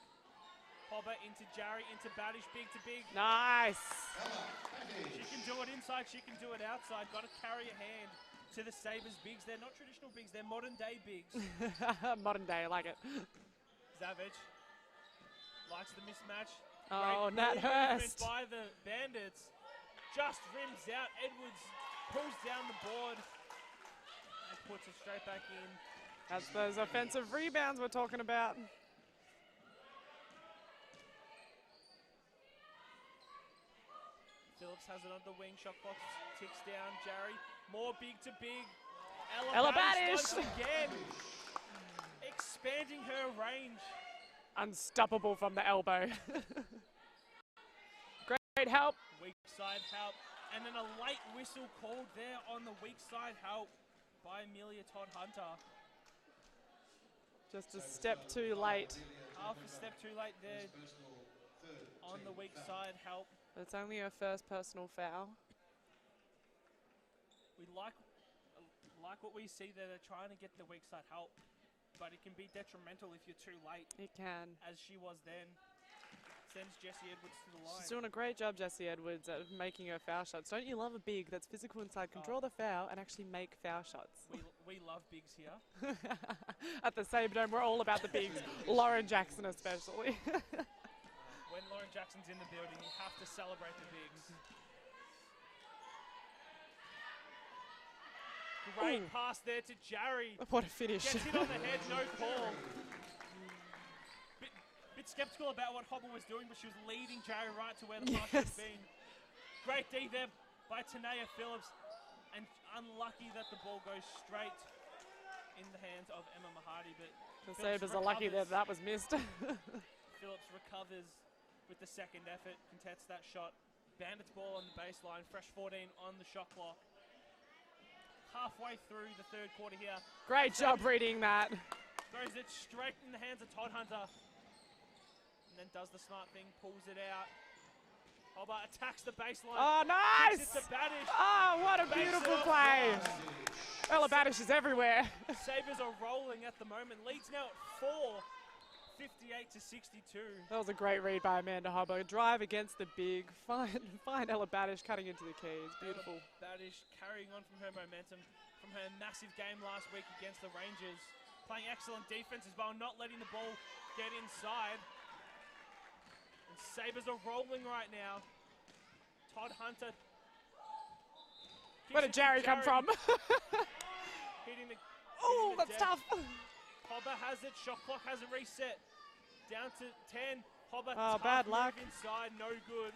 Hobber into Jarry, into Badish, big to big. Nice. She can do it inside, she can do it outside. Got to carry a hand to the Sabres bigs. They're not traditional bigs, they're modern day bigs. Modern day, I like it. Savage likes the mismatch. Oh, Great Nat Hurst. by the Bandits. Just rims out. Edwards pulls down the board and puts it straight back in. That's those offensive rebounds we're talking about. Phillips has it on the wing. Shot clock ticks down. Jarry, more big to big. Ella Badish Badish. once again, expanding her range. Unstoppable from the elbow. Great help. Weak side help. And then a late whistle called there on the weak side help by Amelia Todd-Hunter. Just a step too late. Half a step too late there on the weak side help. It's only her first personal foul. We like what we see there. They're trying to get the weak side help, but it can be detrimental if you're too late. It can. As she was then. Sends Jessie Edwards to the line. She's doing a great job, Jessie Edwards, at making her foul shots. Don't you love a big that's physical inside, can draw the foul and actually make foul shots? We love bigs here. At the Sabredome, we're all about the bigs. Lauren Jackson especially. When Lauren Jackson's in the building, you have to celebrate the bigs. Great pass there to Jarry. What a finish. Gets hit on the head, no call. Bit skeptical about what Hobble was doing, but she was leading Jarry right to where the pass had been. Great D there by Tanea Phillips, and unlucky that the ball goes straight in the hands of Emma Mahadi. But the Sabres are lucky that that was missed. Phillips recovers with the second effort, contests that shot. Bandits ball on the baseline, fresh 14 on the shot clock. Halfway through the third quarter here. Great job reading that. Throws it straight in the hands of Todd-Hunter. And then does the smart thing, pulls it out. Hobart attacks the baseline. Oh, nice! Kicks it to Badish. Oh, what a beautiful play. Ella Badish is everywhere. Sabres are rolling at the moment. Leads now at 4, 58 to 62. That was a great read by Amanda Hobart. Drive against the big. Find Ella Badish cutting into the keys. Beautiful. Ella Badish carrying on from her momentum from her massive game last week against the Rangers. Playing excellent defense as well, not letting the ball get inside. And Sabres are rolling right now. Todd-Hunter. Where did Jarry come from? Hitting the. Oh, that's tough. Hobber has it. Shot clock hasn't reset. Down to 10. Hobber. Oh, bad luck. Inside, no good.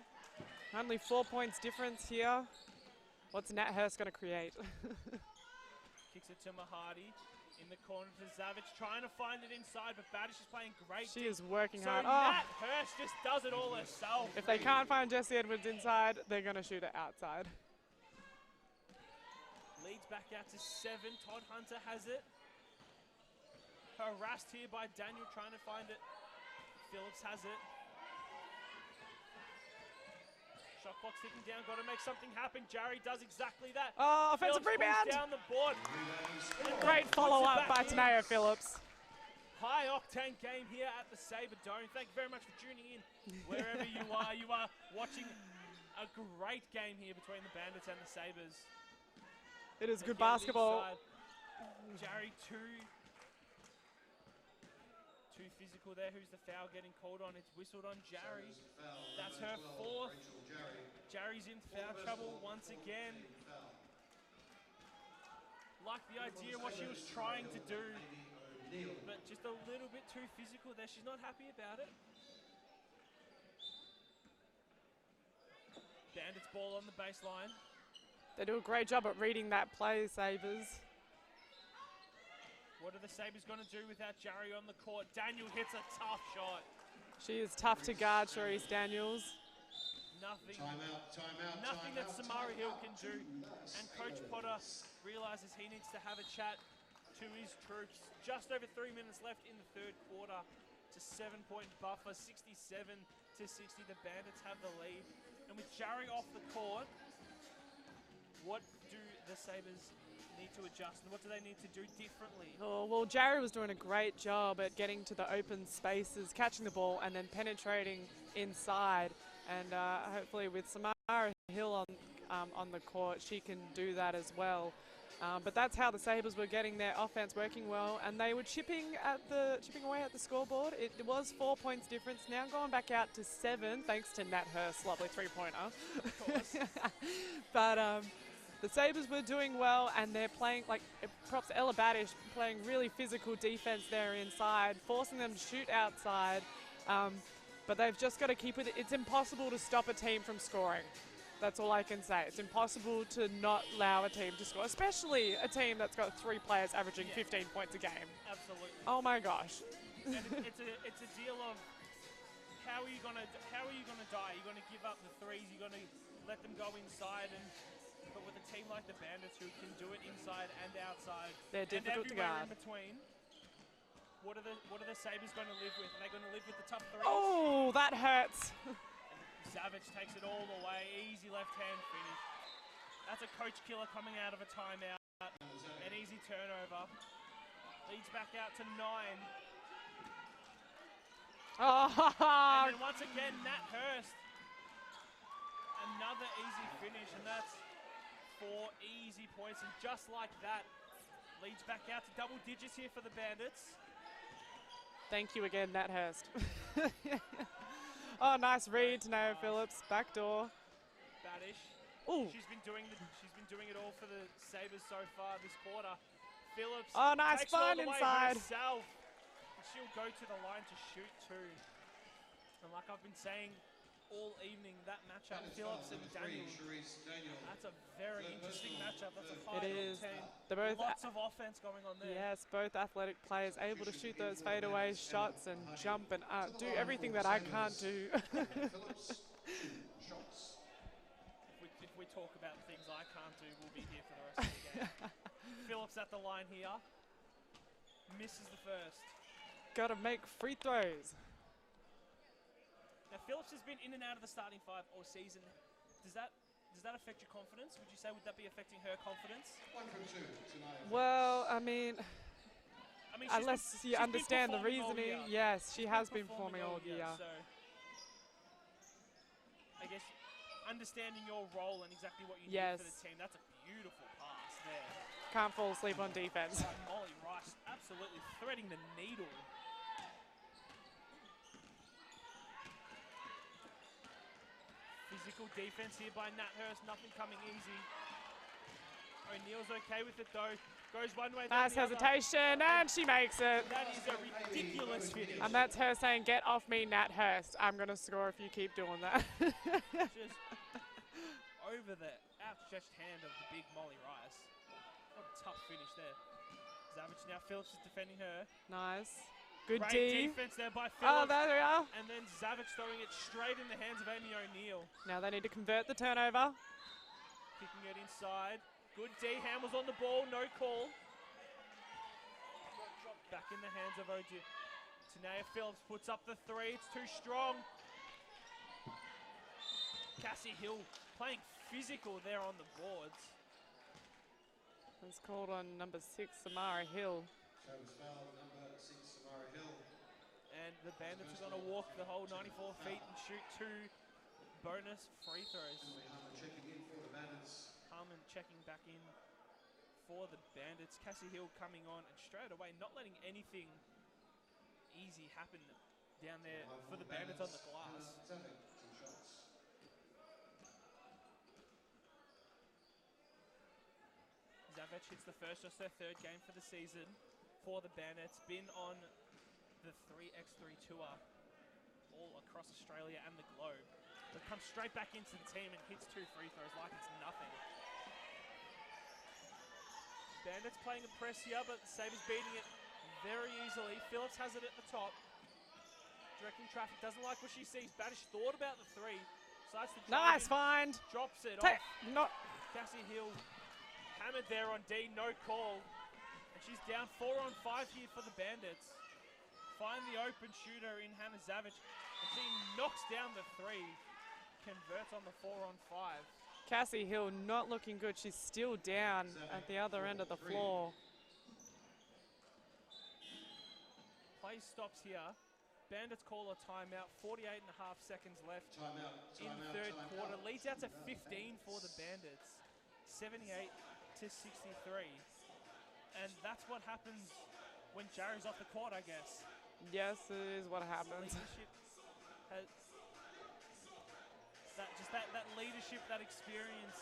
Only 4 points difference here. What's Nat Hurst going to create? Kicks it to Mahadi. In the corner to Savage, trying to find it inside, but Badish is playing great. She is working so hard. Nat Hurst just does it all herself. If they can't find Jessie Edwards inside, they're going to shoot it outside. Leads back out to 7. Todd-Hunter has it. Harassed here by Daniel trying to find it. Phillips has it. Shot clock's ticking down. Got to make something happen. Jarry does exactly that. Oh, offensive Phillips rebound. pulls down the board. Great follow-up by Tanea Phillips. High-octane game here at the Sabre Dome. Thank you very much for tuning in. Wherever you are watching a great game here between the Bandits and the Sabres. It is good basketball. Inside. Jarry too physical there. Who's the foul getting called on? It's whistled on Jarry. That's her fourth. Jarry's in foul trouble once again. Like the idea of what she was trying to do, but just a little bit too physical there. She's not happy about it. Bandits ball on the baseline. They do a great job at reading that play, Sabres. What are the Sabres going to do without Jarry on the court? Daniel hits a tough shot. She is tough to guard, Charisse Daniels. Nothing that Samara Hill can do. And Coach Potter realises he needs to have a chat to his troops. Just over 3 minutes left in the third quarter. It's a 7-point buffer, 67 to 60. The Bandits have the lead. And with Jarry off the court, what do the Sabres need to adjust, and what do they need to do differently? Oh, well, Jarry was doing a great job at getting to the open spaces, catching the ball, and then penetrating inside. And hopefully with Samara Hill on the court, she can do that as well. But that's how the Sabres were getting their offense working well, and they were chipping away at the scoreboard. It was 4 points difference, now going back out to 7, thanks to Nat Hurst's lovely three-pointer. Of course. But the Sabres were doing well, and they're playing, like, props Ella Badish, playing really physical defense there inside, forcing them to shoot outside. But they've just got to keep with it. It's impossible to stop a team from scoring. That's all I can say. It's impossible to not allow a team to score, especially a team that's got 3 players averaging 15 points a game. Absolutely. Oh my gosh. And it's a deal of how are you gonna die? You're gonna give up the threes. You're gonna let them go inside, but with a team like the Bandits who can do it inside and outside, they're difficult to guard. In between, what are the Sabres going to live with? Are they going to live with the tough threes? Oh, that hurts. Savage takes it all the way. Easy left-hand finish. That's a coach killer coming out of a timeout. An easy turnover. Leads back out to 9. Oh. And then once again, Nat Hurst. Another easy finish, and that's 4 easy points. And just like that, leads back out to double digits here for the Bandits. Thank you again, Nat Hurst. Oh, nice read, Tanea Phillips, backdoor. Badish. Ooh. She's been doing it all for the Sabres so far this quarter. Phillips. Oh, nice takes it all find the way inside. herself. And she'll go to the line to shoot too. And like I've been saying all evening, that matchup, Phillips and Daniel, that's a very interesting matchup. That's a high It is. octane. They're both Lots of offense going on there. Yes, both athletic players able to shoot those fadeaway shots and jump and do everything that I can't do. If we talk about things I can't do, we'll be here for the rest of the game. Phillips at the line here. Misses the first. Got to make free throws. Now, Phillips has been in and out of the starting 5 all season. Does that affect your confidence? Would you say would that be affecting her confidence? 1 from 2 tonight. Well, I mean unless you understand the reasoning, yes, she has been performing all year. So I guess understanding your role and exactly what you need for the team, that's a beautiful pass there. Can't fall asleep on defense. Molly Rice absolutely threading the needle. Physical defense here by Nat Hurst, nothing coming easy. O'Neill's okay with it though. Goes one way, nice hesitation, and she makes it. That is a ridiculous finish. And that's her saying, get off me, Nat Hurst. I'm going to score if you keep doing that. Just over the outstretched hand of the big Molly Rice. What a tough finish there. Savage now, Phillips is defending her. Nice. Good Great defense there by Phillips. Oh, there we are. And then Savage throwing it straight in the hands of Amy O'Neill. Now they need to convert the turnover. Kicking it inside. Good D. Hamill's on the ball, no call. Back in the hands of O'Neill. Tanea Phillips puts up the 3. It's too strong. Cassie Hill playing physical there on the boards. It's called on number 6, Samara Hill. Service foul, number 6, Samara Hill. And the Bandits are going to walk the whole 94 feet and shoot 2 bonus free throws. Harmon checking in for the Bandits. Harmon checking back in for the Bandits. Cassie Hill coming on and straight away not letting anything easy happen down there for the Bandits on the glass. 2 shots. Zavic hits the first, just their 3rd game for the season for the Bandits. Been on the 3x3 tour all across Australia and the globe. But comes straight back into the team and hits 2 free throws like it's nothing. Bandits playing a press here, but Sabres beating it very easily. Phillips has it at the top. Directing traffic, doesn't like what she sees. Badish thought about the 3. Decides to Nice in, find. drops it off. Not. Cassie Hill hammered there on D, no call. And she's down 4 on 5 here for the Bandits. Find the open shooter in Hannah Zavic. And she knocks down the 3. Converts on the 4 on 5. Cassie Hill not looking good. She's still down at the other end of the floor. Play stops here. Bandits call a timeout. 48.5 seconds left in the 3rd quarter. Leads out to 15 for the Bandits. 78 to 63. And that's what happens when Jarry's off the court, I guess. Yes, it is what happens. Leadership has that leadership, that experience.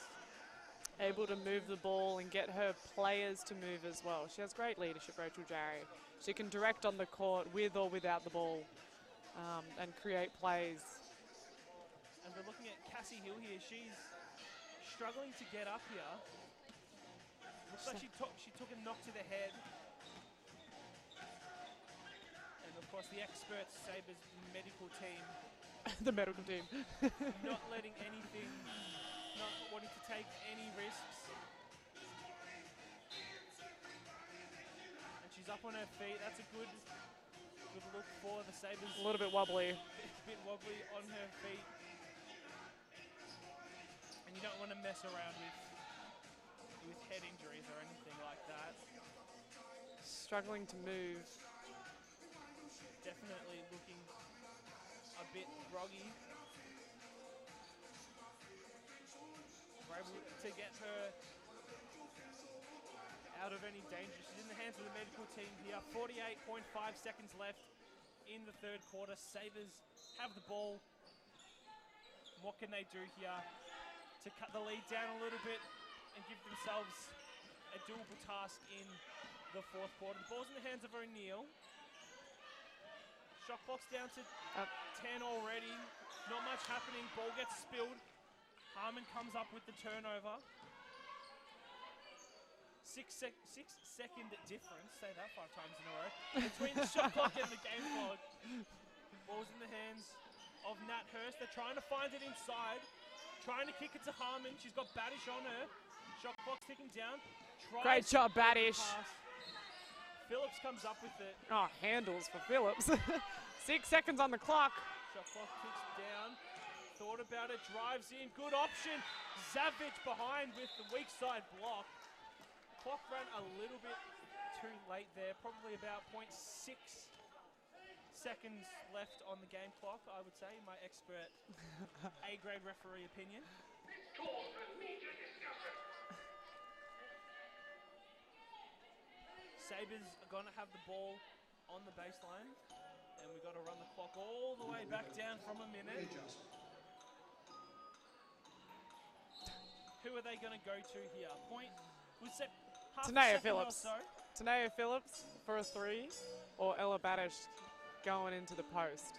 Able to move the ball and get her players to move as well. She has great leadership, Rachel Jarry. She can direct on the court with or without the ball and create plays. And we're looking at Cassie Hill here. She's struggling to get up here. Looks like she took a knock to the head. And of course the expert Sabres medical team. The medical team. Not letting anything, not wanting to take any risks. And she's up on her feet. That's a good look for the Sabres. A little bit wobbly. A bit wobbly on her feet. And you don't want to mess around with head injuries or anything like that. Struggling to move. Definitely looking a bit groggy. We're able to get her out of any danger. She's in the hands of the medical team here. 48.5 seconds left in the 3rd quarter. Sabres have the ball. What can they do here to cut the lead down a little bit and give themselves a doable task in the 4th quarter? The ball's in the hands of O'Neill. Shot clock's down to 10 already. Not much happening. Ball gets spilled. Harmon comes up with the turnover. 6-second difference, say that 5 times in a row, between the shot clock and the game clock. Ball's in the hands of Nat Hurst. They're trying to find it inside. Trying to kick it to Harmon. She's got Badish on her. Shot clock's ticking down. Great job, Badish. Phillips comes up with it. Oh, handles for Phillips. 6 seconds on the clock. Shot clock ticks down. Thought about it, drives in. Good option. Zavic behind with the weak side block. Clock ran a little bit too late there. Probably about 0.6 seconds left on the game clock, I would say, my expert A-grade referee opinion. Sabres are going to have the ball on the baseline, and we've got to run the clock all the way back down from a minute. Who are they going to go to here? Point was set half Tanea a Phillips. So. Tanea Phillips for a 3, or Ella Badish going into the post.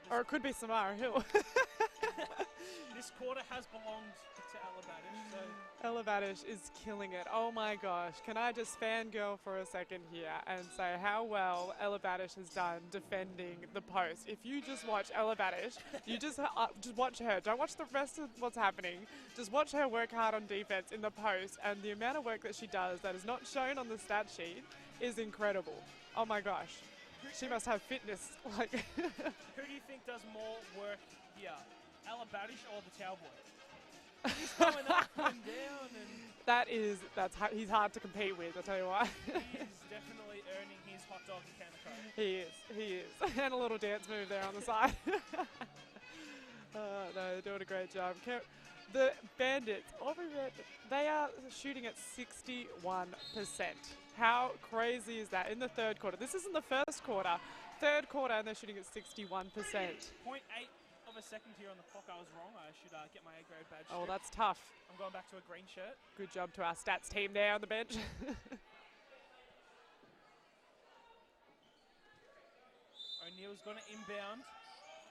Or it could be Samara Hill. This quarter has belonged to Ella Badish, so. Ella Badish is killing it. Oh my gosh. Can I just fangirl for a second here and say how well Ella Badish has done defending the post. If you just watch Ella Badish, you just watch her. Don't watch the rest of what's happening. Just watch her work hard on defense in the post, and the amount of work that she does that is not shown on the stat sheet is incredible. Oh my gosh. She must have fitness. Like Who do you think does more work here? Ella Tyler Baddish or the towel boy. He's going up and down, and he's hard to compete with, I'll tell you why. he's definitely earning his hot dog and can of Coke. He is. And a little dance move there on the side. No, they're doing a great job. The Bandits, they are shooting at 61%. How crazy is that in the third quarter? This isn't the first quarter. Third quarter, and they're shooting at 61%. 0.8 of a second here on the clock. I was wrong. I should get my A grade badge. Oh, that's tough. I'm going back to a green shirt. Good job to our stats team there on the bench. O'Neill's going to inbound.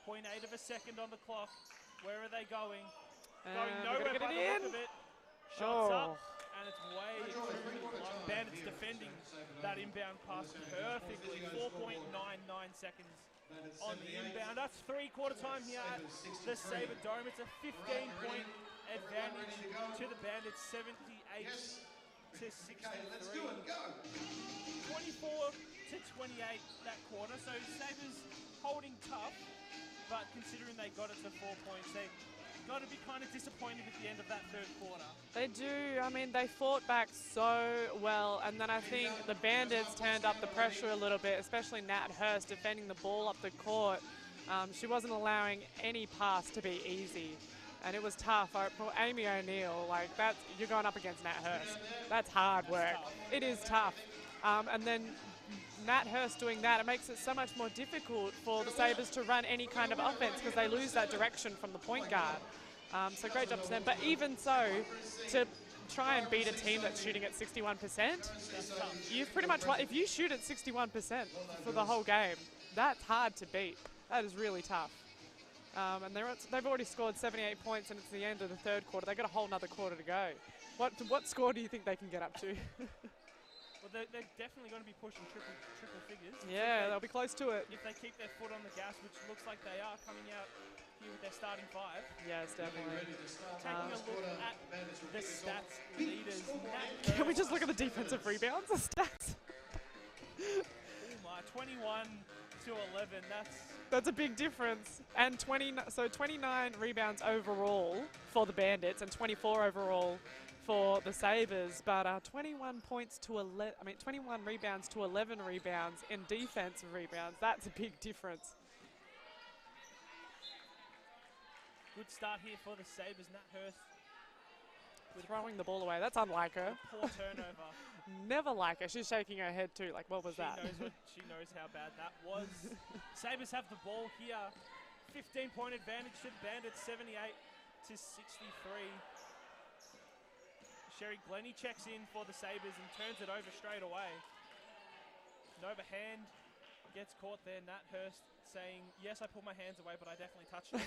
0.8 of a second on the clock. Where are they going? Going nowhere by the look of it. Shots up, and it's way through the line. Bandits defending that inbound pass perfectly. 4.99 seconds on the inbound. That's three-quarter time here at the Sabre Dome. It's a 15-point advantage to the Bandits, 78 to 63. 24 to 28 that quarter. So Sabres holding tough, but considering they got it to 4 points, they got to be kind of disappointed at the end of that third quarter. They do. I mean, they fought back so well, and then I think the Bandits turned up the pressure a little bit, especially Nat Hurst defending the ball up the court. She wasn't allowing any pass to be easy, and it was tough. For Amy O'Neill, like you're going up against Nat Hurst. That's hard work. It is tough. And then Nat Hurst doing that, it makes it so much more difficult for the Sabres to run any kind of offense because they lose that direction from the point guard. So great job to them. But even so, to try and beat a team that's shooting at 61%, you've pretty much won. If you shoot at 61% for the whole game, that's hard to beat. That is really tough. And they've already scored 78 points, and it's the end of the third quarter. They've got a whole nother quarter to go. What score do you think they can get up to? Well, they're definitely going to be pushing triple figures. Yeah, they'll be close to it. If they keep their foot on the gas, which looks like they are coming out here with their starting five. Yes, definitely. Taking a look at the stats leaders. Can we just look at the defensive rebounds, the stats? Oh my, 21 to 11. That's a big difference. And 29 rebounds overall for the Bandits and 24 overall for the Sabres, but 21 rebounds to 11 rebounds in defensive rebounds. That's a big difference. Good start here for the Sabres. Nat Hurst throwing the ball away. That's unlike her. Poor turnover. Never like her. She's shaking her head too. Like, what was that? She knows how bad that was. Sabres have the ball here. 15-point advantage to the Bandits, 78 to 63. Sherry Glennie checks in for the Sabres and turns it over straight away. Nova hand gets caught there. Nat Hurst saying, yes, I pulled my hands away, but I definitely touched it.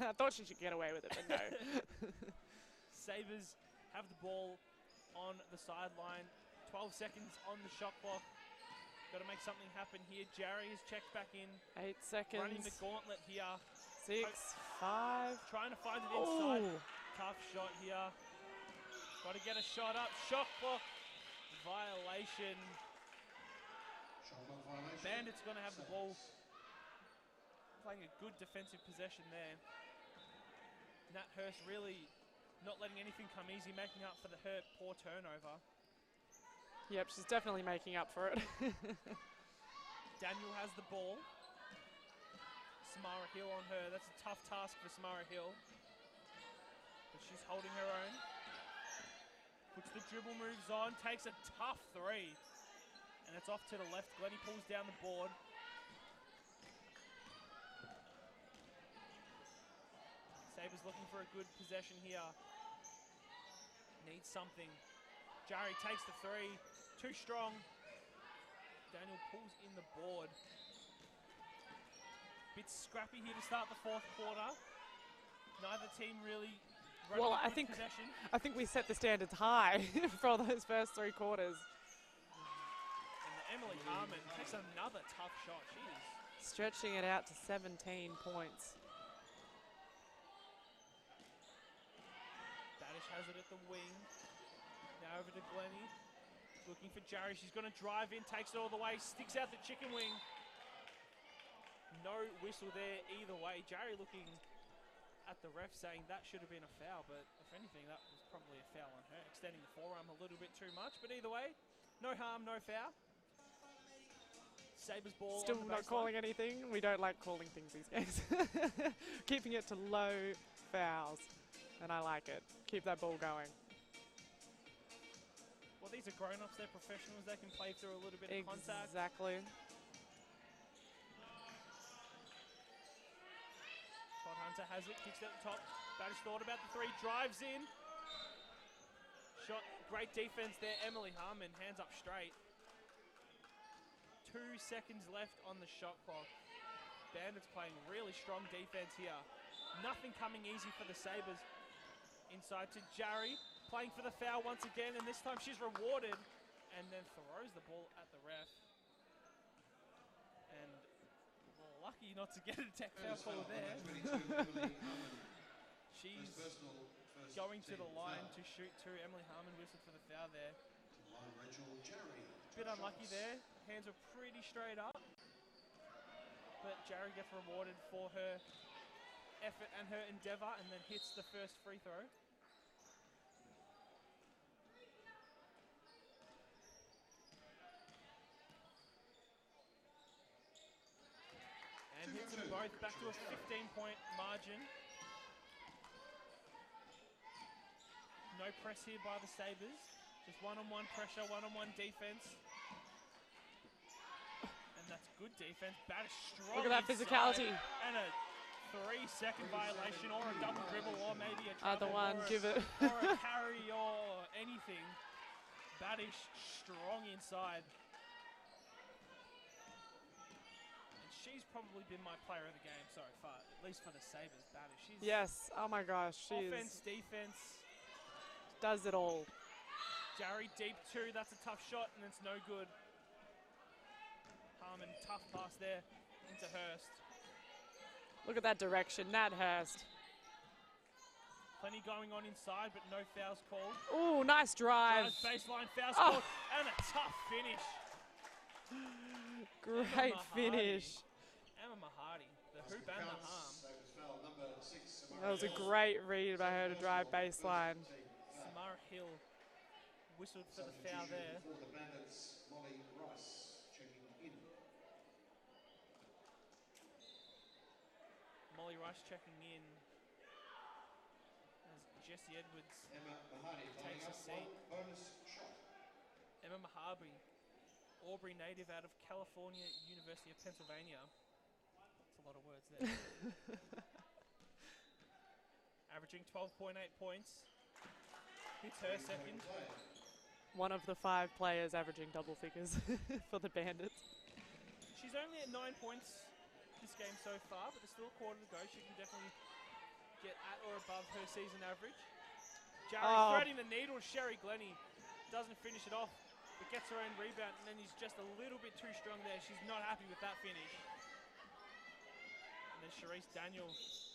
I thought she should get away with it, but no. Sabres have the ball on the sideline. 12 seconds on the shot clock. Got to make something happen here. Jarry has checked back in. 8 seconds. Running the gauntlet here. 6, 5. Trying to find it inside. Ooh. Tough shot here. Got to get a shot up. Shot clock violation. Bandits going to have the ball. Playing a good defensive possession there. Nat Hurst really not letting anything come easy, making up for her poor turnover. Yep, she's definitely making up for it. Daniel has the ball. Samara Hill on her. That's a tough task for Samara Hill. But she's holding her own. Puts the dribble moves on, takes a tough three. And it's off to the left. Glennie pulls down the board. Sabres looking for a good possession here. Needs something. Jarry takes the three. Too strong. Daniel pulls in the board. Bit scrappy here to start the fourth quarter. Neither team really. Well, I think we set the standards high for those first 3 quarters. And Emily Harmon takes another tough shot. She is stretching it out to 17 points. Baddish has it at the wing. Now over to Glennie. Looking for Jarry. She's going to drive in, takes it all the way, sticks out the chicken wing. No whistle there either way. Jarry looking at The ref saying that should have been a foul, but if anything, that was probably a foul on her, extending the forearm a little bit too much. But either way, no harm, no foul. Sabres ball. Still on the not baseline. calling anything. We don't like calling things these days. Keeping it to low fouls, and I like it. Keep that ball going. Well, these are grown-ups. They're professionals. They can play through a little bit of contact. Exactly. Todd Hunter has it, kicks it at the top. Baddish thought about the three, drives in. Shot, great defense there. Emily Harmon, hands up straight. 2 seconds left on the shot clock. Bandits playing really strong defense here. Nothing coming easy for the Sabres. Inside to Jarry, playing for the foul once again, and this time she's rewarded and then throws the ball at the ref. And well, lucky not to get a tech foul call there. She's going to the line to shoot two. Emily Harmon whistled for the foul there. Bit unlucky there. Hands were pretty straight up. But Jarry gets rewarded for her effort and her endeavour, and then hits the first free throw. And hits them both back to a 15-point margin. No press here by the Sabres. Just one-on-one pressure, one-on-one defense. And that's good defense. Baddish strong. Look at that physicality. And a 3-second violation, or a double dribble, or maybe a Either trouble, one, give it. or a carry, or anything. Baddish strong inside. And she's probably been my player of the game so far, at least for the Sabres. Baddish. She's Yes. Oh my gosh. She offense, defense. does it all. Jarry deep two. That's a tough shot, and it's no good. Harmon, tough pass there into Hurst. Look at that direction, Nat Hurst. Plenty going on inside, but no fouls called. Oh, nice drive. Baseline fouls called, and a tough finish. Great finish. Emma Mahadi, the hoop and the harm. That was a great read by her to drive baseline. Samara Hill whistled for the foul there. For the Bandits, Molly Rice checking in. Molly Rice checking in as Jessie Edwards Emma Mahadi takes a seat. Bonus shot. Emma Mahadi, Aubrey native out of California, University of Pennsylvania. That's a lot of words there. Averaging 12.8 points. Hits her second. One of the 5 players averaging double figures for the Bandits. She's only at 9 points this game so far, but there's still a quarter to go. She can definitely get at or above her season average. Jarry threading the needle. Sherry Glennie doesn't finish it off, but gets her own rebound, and then he's just a little bit too strong there. She's not happy with that finish. And then Charisse Daniel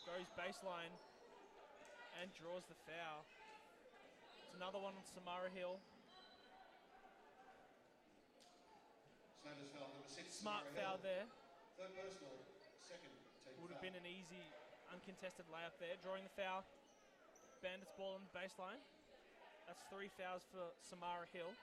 goes baseline and draws the foul. It's another one on Samara Hill. Sabres foul number 6. Smart Samara foul Hill. there. Third personal, second team Would have foul. been an easy, uncontested layup there. Drawing the foul. Bandits ball on the baseline. That's 3 fouls for Samara Hill.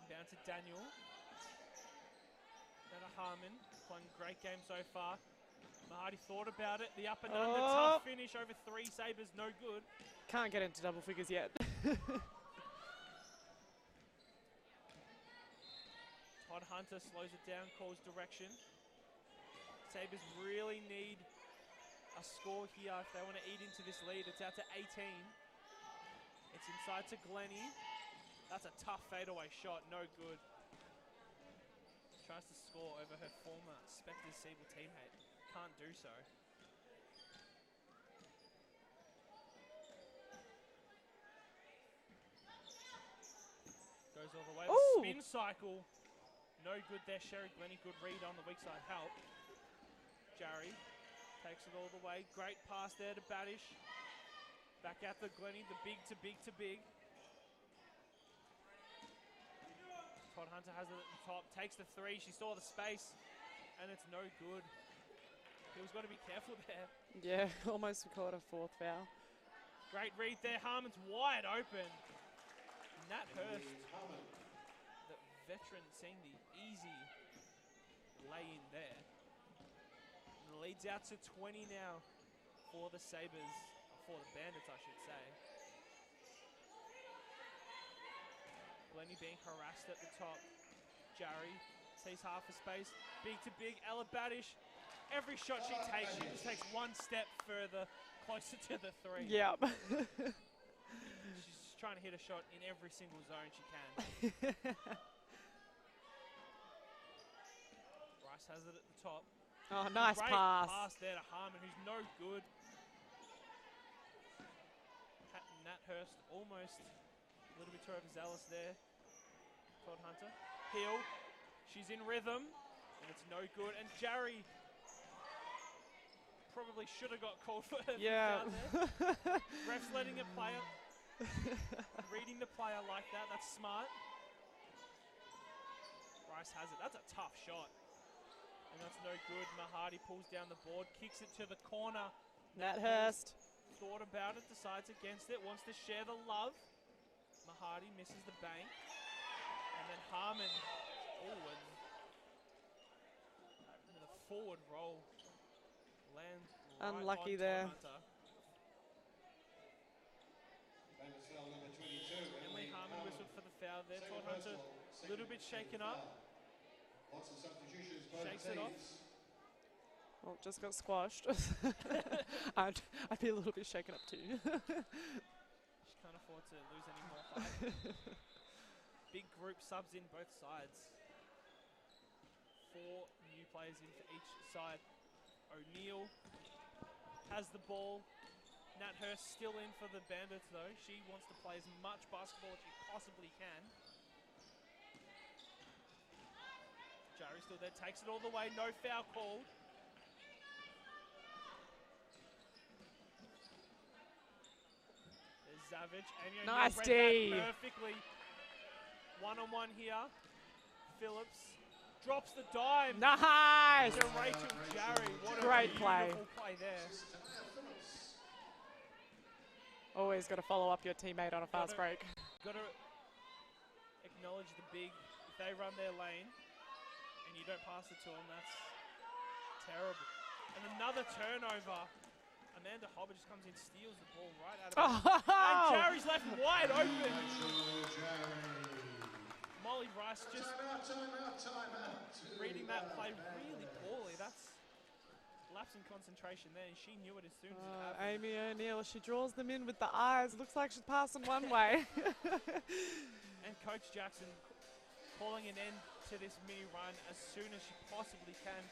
Down to Daniel. Down to Harmon. Playing a great game so far. Mahadi thought about it. The up and under. Tough finish over 3 Sabres. No good. Can't get into double figures yet. Todd Hunter slows it down, calls direction. Sabres really need a score here if they want to eat into this lead. It's out to 18. It's inside to Glennie. That's a tough fadeaway shot, no good. Tries to score over her former Spectres Siebel teammate. Can't do so. Goes all the way. Ooh. Spin cycle. No good there. Sherry Glennie, good read on the weak side help. Jarry takes it all the way. Great pass there to Baddish. Back out to Glennie, the big to big to big. Todd Hunter has it at the top, takes the three. She saw the space, and it's no good. Hill's got to be careful there. Yeah, almost recorded a fourth foul. Great read there. Harmon's wide open. Nat Hurst, the veteran, seeing the easy lay in there. And the lead's out to 20 now for the Sabres, or for the Bandits, I should say. Blenny being harassed at the top. Jarry sees half a space. Big to big. Ella Badish. Every shot she takes, she just takes one step further, closer to the three. Yep. She's just trying to hit a shot in every single zone she can. Rice has it at the top. Oh, nice Great pass. pass there to Harmon, who's no good. Nat Hurst almost a little bit too overzealous there. Todd Hunter. Hill. She's in rhythm, and it's no good. And Jarry probably should have got called for her. Yeah. Ref's letting a player, reading the player like that. That's smart. Rice has it. That's a tough shot. And that's no good. Mahadi pulls down the board, kicks it to the corner. Nat Hurst. Thought about it, decides against it, wants to share the love. Mahadi misses the bank. And then Harmon, and the forward roll lands right Unlucky on there. Todd Hunter. Emily Harmon whistled for the foul there. Todd Hunter a little bit shaken up. Shakes it off. Well, just got squashed. I'd be a little bit shaken up too. She can't afford to lose any more height. Big group subs in both sides. 4 new players in for each side. O'Neill has the ball. Nat Hurst still in for the Bandits though. She wants to play as much basketball as she possibly can. Jarry still there, takes it all the way, no foul called. There's Savage, and O'Neill Nice read D. that perfectly. One-on-one here. Phillips drops the dime. Nice! To Rachel Jarry. What Great a play. beautiful play there. Always got to follow up your teammate on a fast break. Got to acknowledge the big. If they run their lane and you don't pass it to them, that's terrible. And another turnover. Amanda Hobber just comes in, steals the ball right out of it. And Jarry's left wide open. Molly Rice just reading that play really poorly. That's lapse in concentration there, and she knew it as soon as it happened. Amy O'Neill, she draws them in with the eyes. Looks like she's passing one way. And Coach Jackson calling an end to this mini run as soon as she possibly can.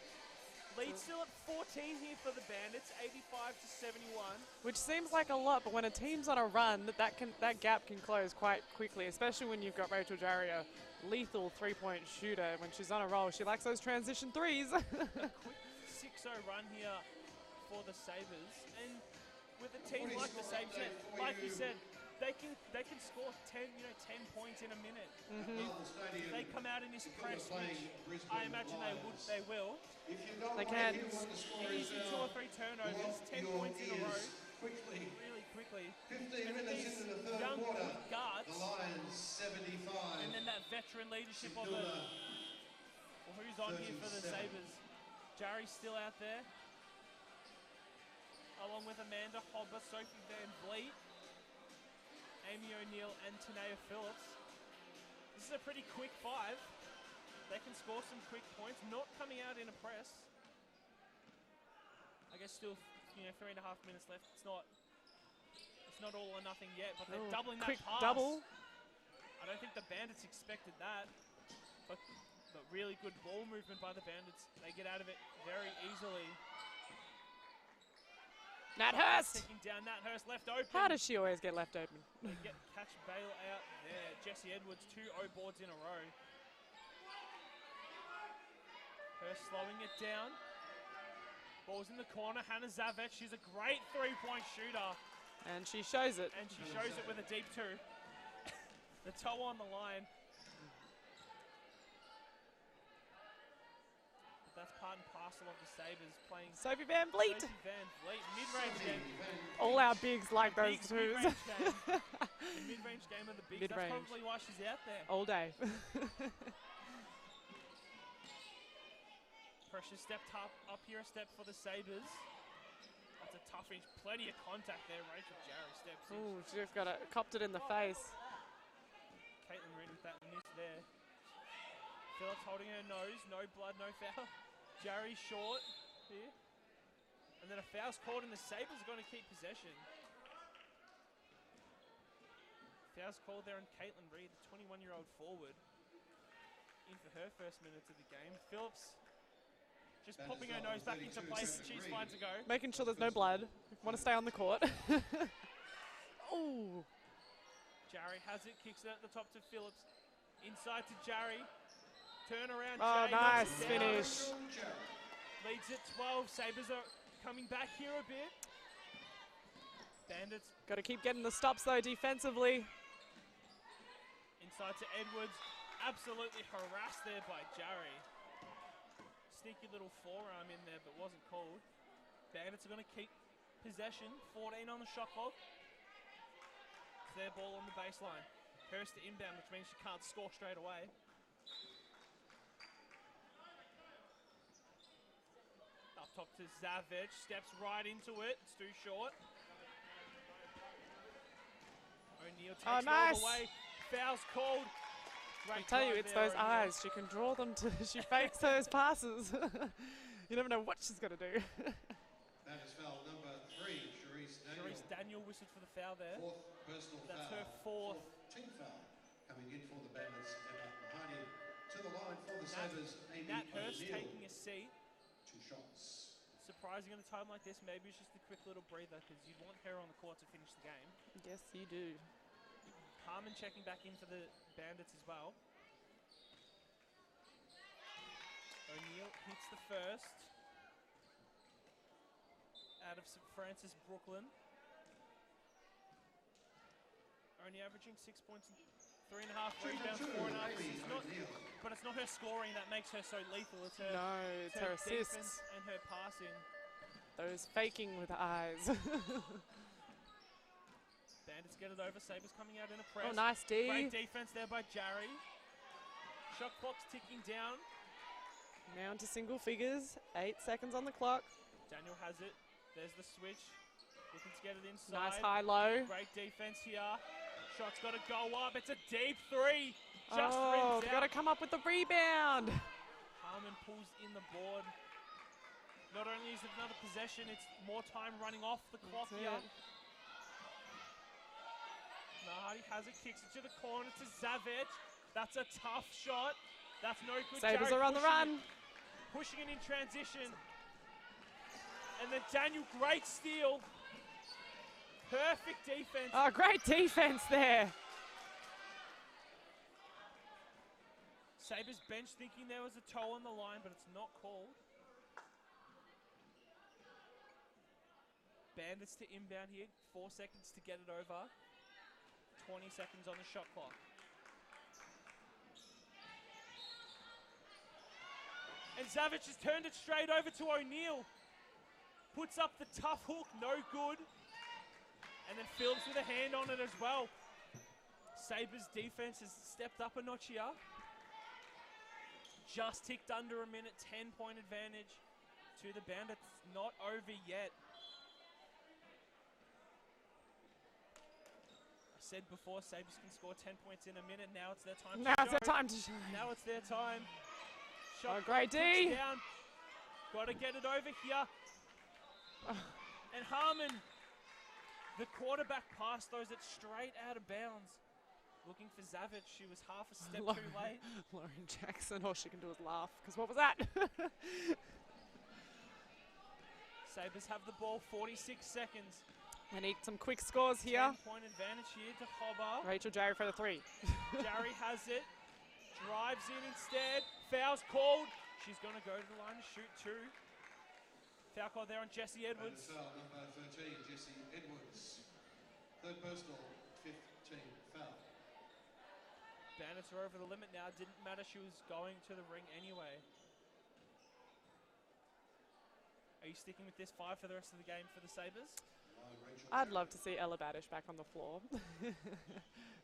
Lead still at 14 here for the Bandits, 85-71. Which seems like a lot, but when a team's on a run, that gap can close quite quickly, especially when you've got Rachel Jarry, a lethal three-point shooter. When she's on a roll, she likes those transition threes. A quick 6-0 run here for the Sabres, and with a team like the Sabres, like you said, they can score 10 points in a minute. If they come out in this press, which I imagine they will. They can. Easy 2 or 3 turnovers, 10 points in a row, really quickly. 15 minutes into the third young quarter, guards, the Lions 75. and then that veteran leadership of the. Well, who's on here for the Sabres? Jarry's still out there, along with Amanda Hobber, Sophie Van Vliet, Amy O'Neill, and Tanea Phillips. This is a pretty quick 5. They can score some quick points, not coming out in a press. I guess still, 3.5 minutes left. It's not all or nothing yet, but they're doubling that quick pass. double. I don't think the Bandits expected that, but really good ball movement by the Bandits. They get out of it very easily. Nat Hurst! Taking down Nat Hurst, left open. How does she always get left open? They catch Bale out there. Jesse Edwards, 2 O boards in a row. Hurst slowing it down. Ball's in the corner. Hannah Zavec, she's a great 3-point shooter. And she shows it. And she shows it with a deep 2. The toe on the line. part and parcel of the Sabres playing. Sophie Van Vliet. Sophie Van Vliet, mid-range game. All our bigs like those twos. Mid-range game. The mid-range game of the bigs. That's Mid-range. probably why she's out there. All day. Pressure stepped up here a step for the Sabres. That's a tough inch. Plenty of contact there. Rachel Jarry steps in. Ooh, she just got it, copped it in the face. Caitlin Reid with that miss there. Phillips holding her nose. No blood, no foul. Jarry short here. And then a foul's called and the Sabres are going to keep possession. Foul's called there on Caitlin Reid, the 21-year-old forward. In for her first minutes of the game. Phillips just popping her nose back into place and she's fine to go. Making sure there's no blood. Want to stay on the court. Ooh. Jarry has it, kicks it at the top to Phillips. Inside to Jarry. Turn around. Oh, Jay nice finish. Leads at 12. Sabres are coming back here a bit. Bandits. Got to keep getting the stops though defensively. Inside to Edwards. Absolutely harassed there by Jarry. Sneaky little forearm in there, but wasn't called. Bandits are going to keep possession. 14 on the shot clock. It's their ball on the baseline. Hurst to inbound, which means she can't score straight away. Up top to Zavic. Steps right into it. It's too short. O'Neill takes it all the way. Foul's called. I tell you, it's those eyes. She can draw them to. She fakes those passes. You never know what she's going to do. That is foul number 3, Cherise Daniel. Cherise Daniel whistled for the foul there. Fourth personal That's foul. her fourth. Team foul. Coming in for the Bandits, Emma Mahoney. To the line for the Sabres, Amy Nat Hurst O'Neill. taking a seat. 2 shots. Surprising at a time like this. Maybe it's just a quick little breather because you'd want her on the court to finish the game. Yes, you do. Harmon checking back in for the Bandits as well. O'Neill hits the first. Out of St. Francis, Brooklyn. Only averaging 6 points and 3.5 rebounds, 4.5 assists. But it's not her scoring that makes her so lethal. It's her, No, it's her assists. defense and her passing. Those faking with eyes. Bandits get it over. Sabres coming out in a press. Oh, nice D. Great defense there by Jarry. Shot clock's ticking down. Now into single figures. 8 seconds on the clock. Daniel has it. There's the switch. Looking to get it inside. Nice high-low. Great defense here. Shot's got to go up. It's a deep three. Just Oh, rims got to out. come up with the rebound. Harmon pulls in the board. Not only is it another possession, it's more time running off the clock That's here. it. Nahadi has it, kicks it to the corner to Zavic. That's a tough shot. That's no good. Sabres Jarry are on the pushing it- run. Pushing it in transition. And then Daniel, great steal. Perfect defense. Oh, great defense there. Sabres bench thinking there was a toe on the line, but it's not called. Bandits to inbound here. 4 seconds to get it over. 20 seconds on the shot clock. And Zavic has turned it straight over to O'Neill. Puts up the tough hook, no good. And then Phillips with a hand on it as well. Sabres defense has stepped up a notch here. Just ticked under a minute, 10-point advantage to the Bandits. Not over yet. I said before, Sabres can score 10 points in a minute. Now it's their time Now to it's their show. time to shine. Now it's their time. Shot Oh, great clock ticks D. down. Got to get it over here. And Harmon, the quarterback pass throws it straight out of bounds. Looking for Zavic. She was half a step too late. Lauren Jackson, all she can do is laugh, because what was that? Sabres have the ball, 46 seconds. They need some quick scores here. 10-point advantage here to Hobber. Rachel Jarry for the 3. Jarry has it. Drives in instead. Foul's called. She's going to go to the line to shoot 2. Foul call there on Jessie Edwards. And foul number 13, Jessie Edwards. Third personal, 15 foul. Bandits are over the limit now. Didn't matter. She was going to the ring anyway. Are you sticking with this 5 for the rest of the game for the Sabres? I'd love to see Ella Badish back on the floor.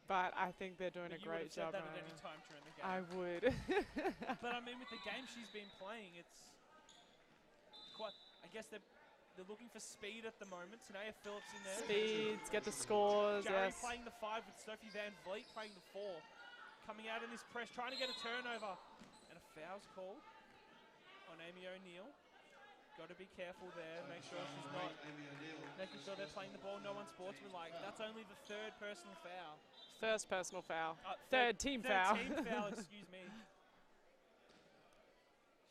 But I think they're doing a great job. You would have said that at any time during the game. I would. But I mean, with the game she's been playing, it's quite. I guess they're looking for speed at the moment. Tanea Phillips in there. Speeds, get the scores. Jerry Yes. playing the 5 with Sophie Van Vliet playing the 4. Coming out in this press, trying to get a turnover. And a foul's called on Amy O'Neill. Got to be careful there, make sure she's not. Making sure they're playing the ball, no unsportsmanlike. That's only the 3rd personal foul. First personal foul. Third team foul. Third team foul, excuse me.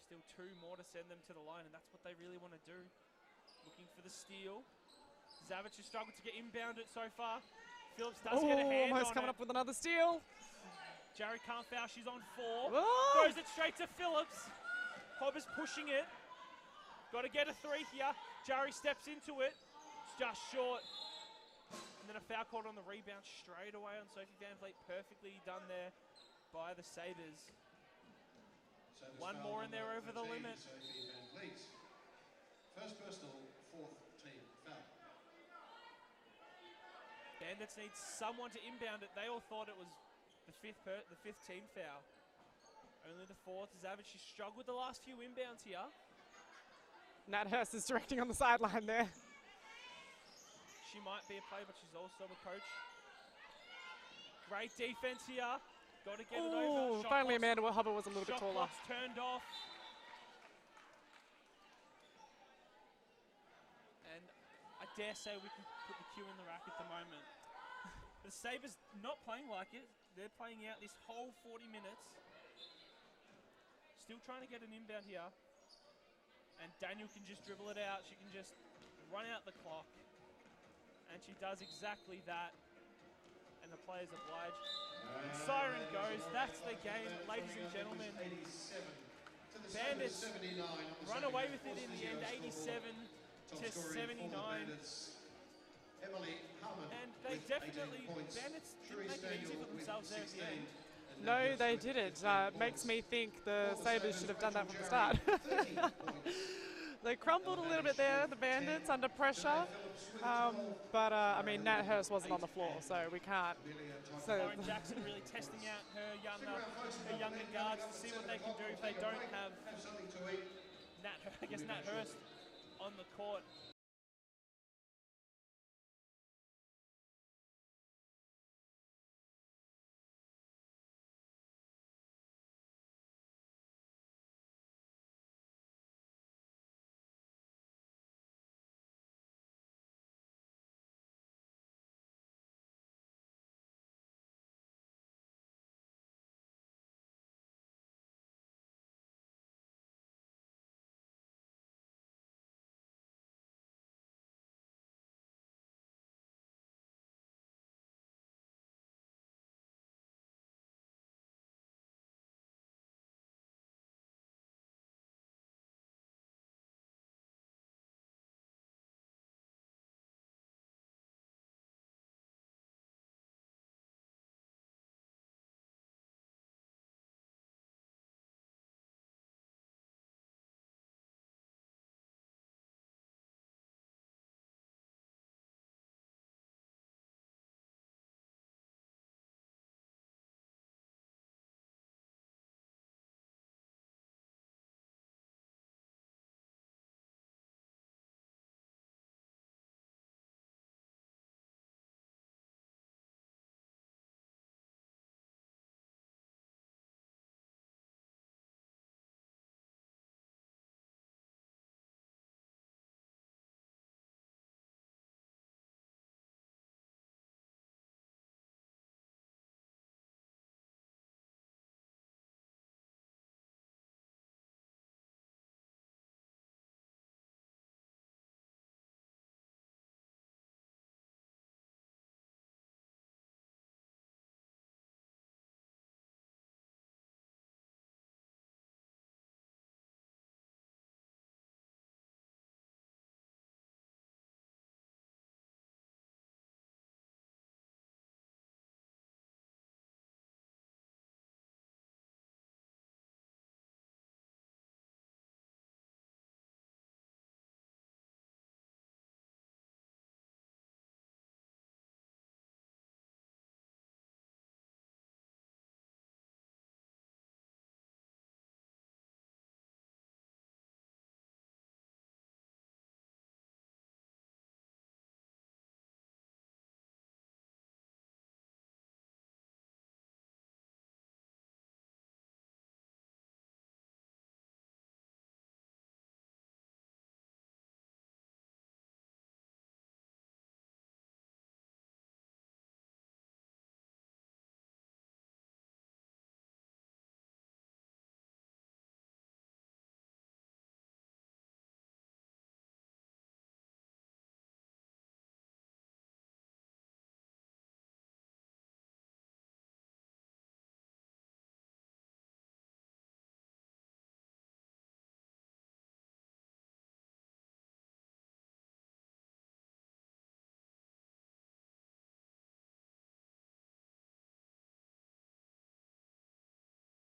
Still 2 more to send them to the line, and that's what they really want to do. Looking for the steal. Zavic has struggled to get inbounded so far. Phillips does get a hand almost on coming it. up with another steal. Jarry can't foul, she's on 4. Oh! Throws it straight to Phillips. Hobber's pushing it. Got to get a 3 here. Jarry steps into it. It's just short. And then a foul called on the rebound straight away on Sophie Van Vliet. Perfectly done there by the Sabres. One more and they're over the limit. Sophie Van Vliet. First personal, 4th team foul. Bandits need someone to inbound it. They all thought it was the 5th team foul. Only the 4th. Zavic, she struggled with the last few inbounds here. Nat Hurst is directing on the sideline there. She might be a player, but she's also a coach. Great defense here. Got to get it over. Shot Finally clock's- Amanda Hubbard was a little bit shot taller. clock's turned off. And I dare say we can put the cue in the rack at the moment. The Sabres not playing like it. They're playing out this whole 40 minutes. Still trying to get an inbound here. And Daniel can just dribble it out. She can just run out the clock. And she does exactly that. And the players oblige. And siren goes. That's the game, ladies and gentlemen. Bandits run away with it in the end, 87 to 79. And they definitely, Bandits didn't make it easy for themselves there at the end. No, they didn't. Makes me think the Sabres should have done that from the start. They crumbled a little bit there, the Bandits, under pressure. But, I mean, Nat Hurst wasn't on the floor, so we can't. So Lauren Jackson really testing out her younger guards to see what they can do if they don't have Nat Hurst on the court.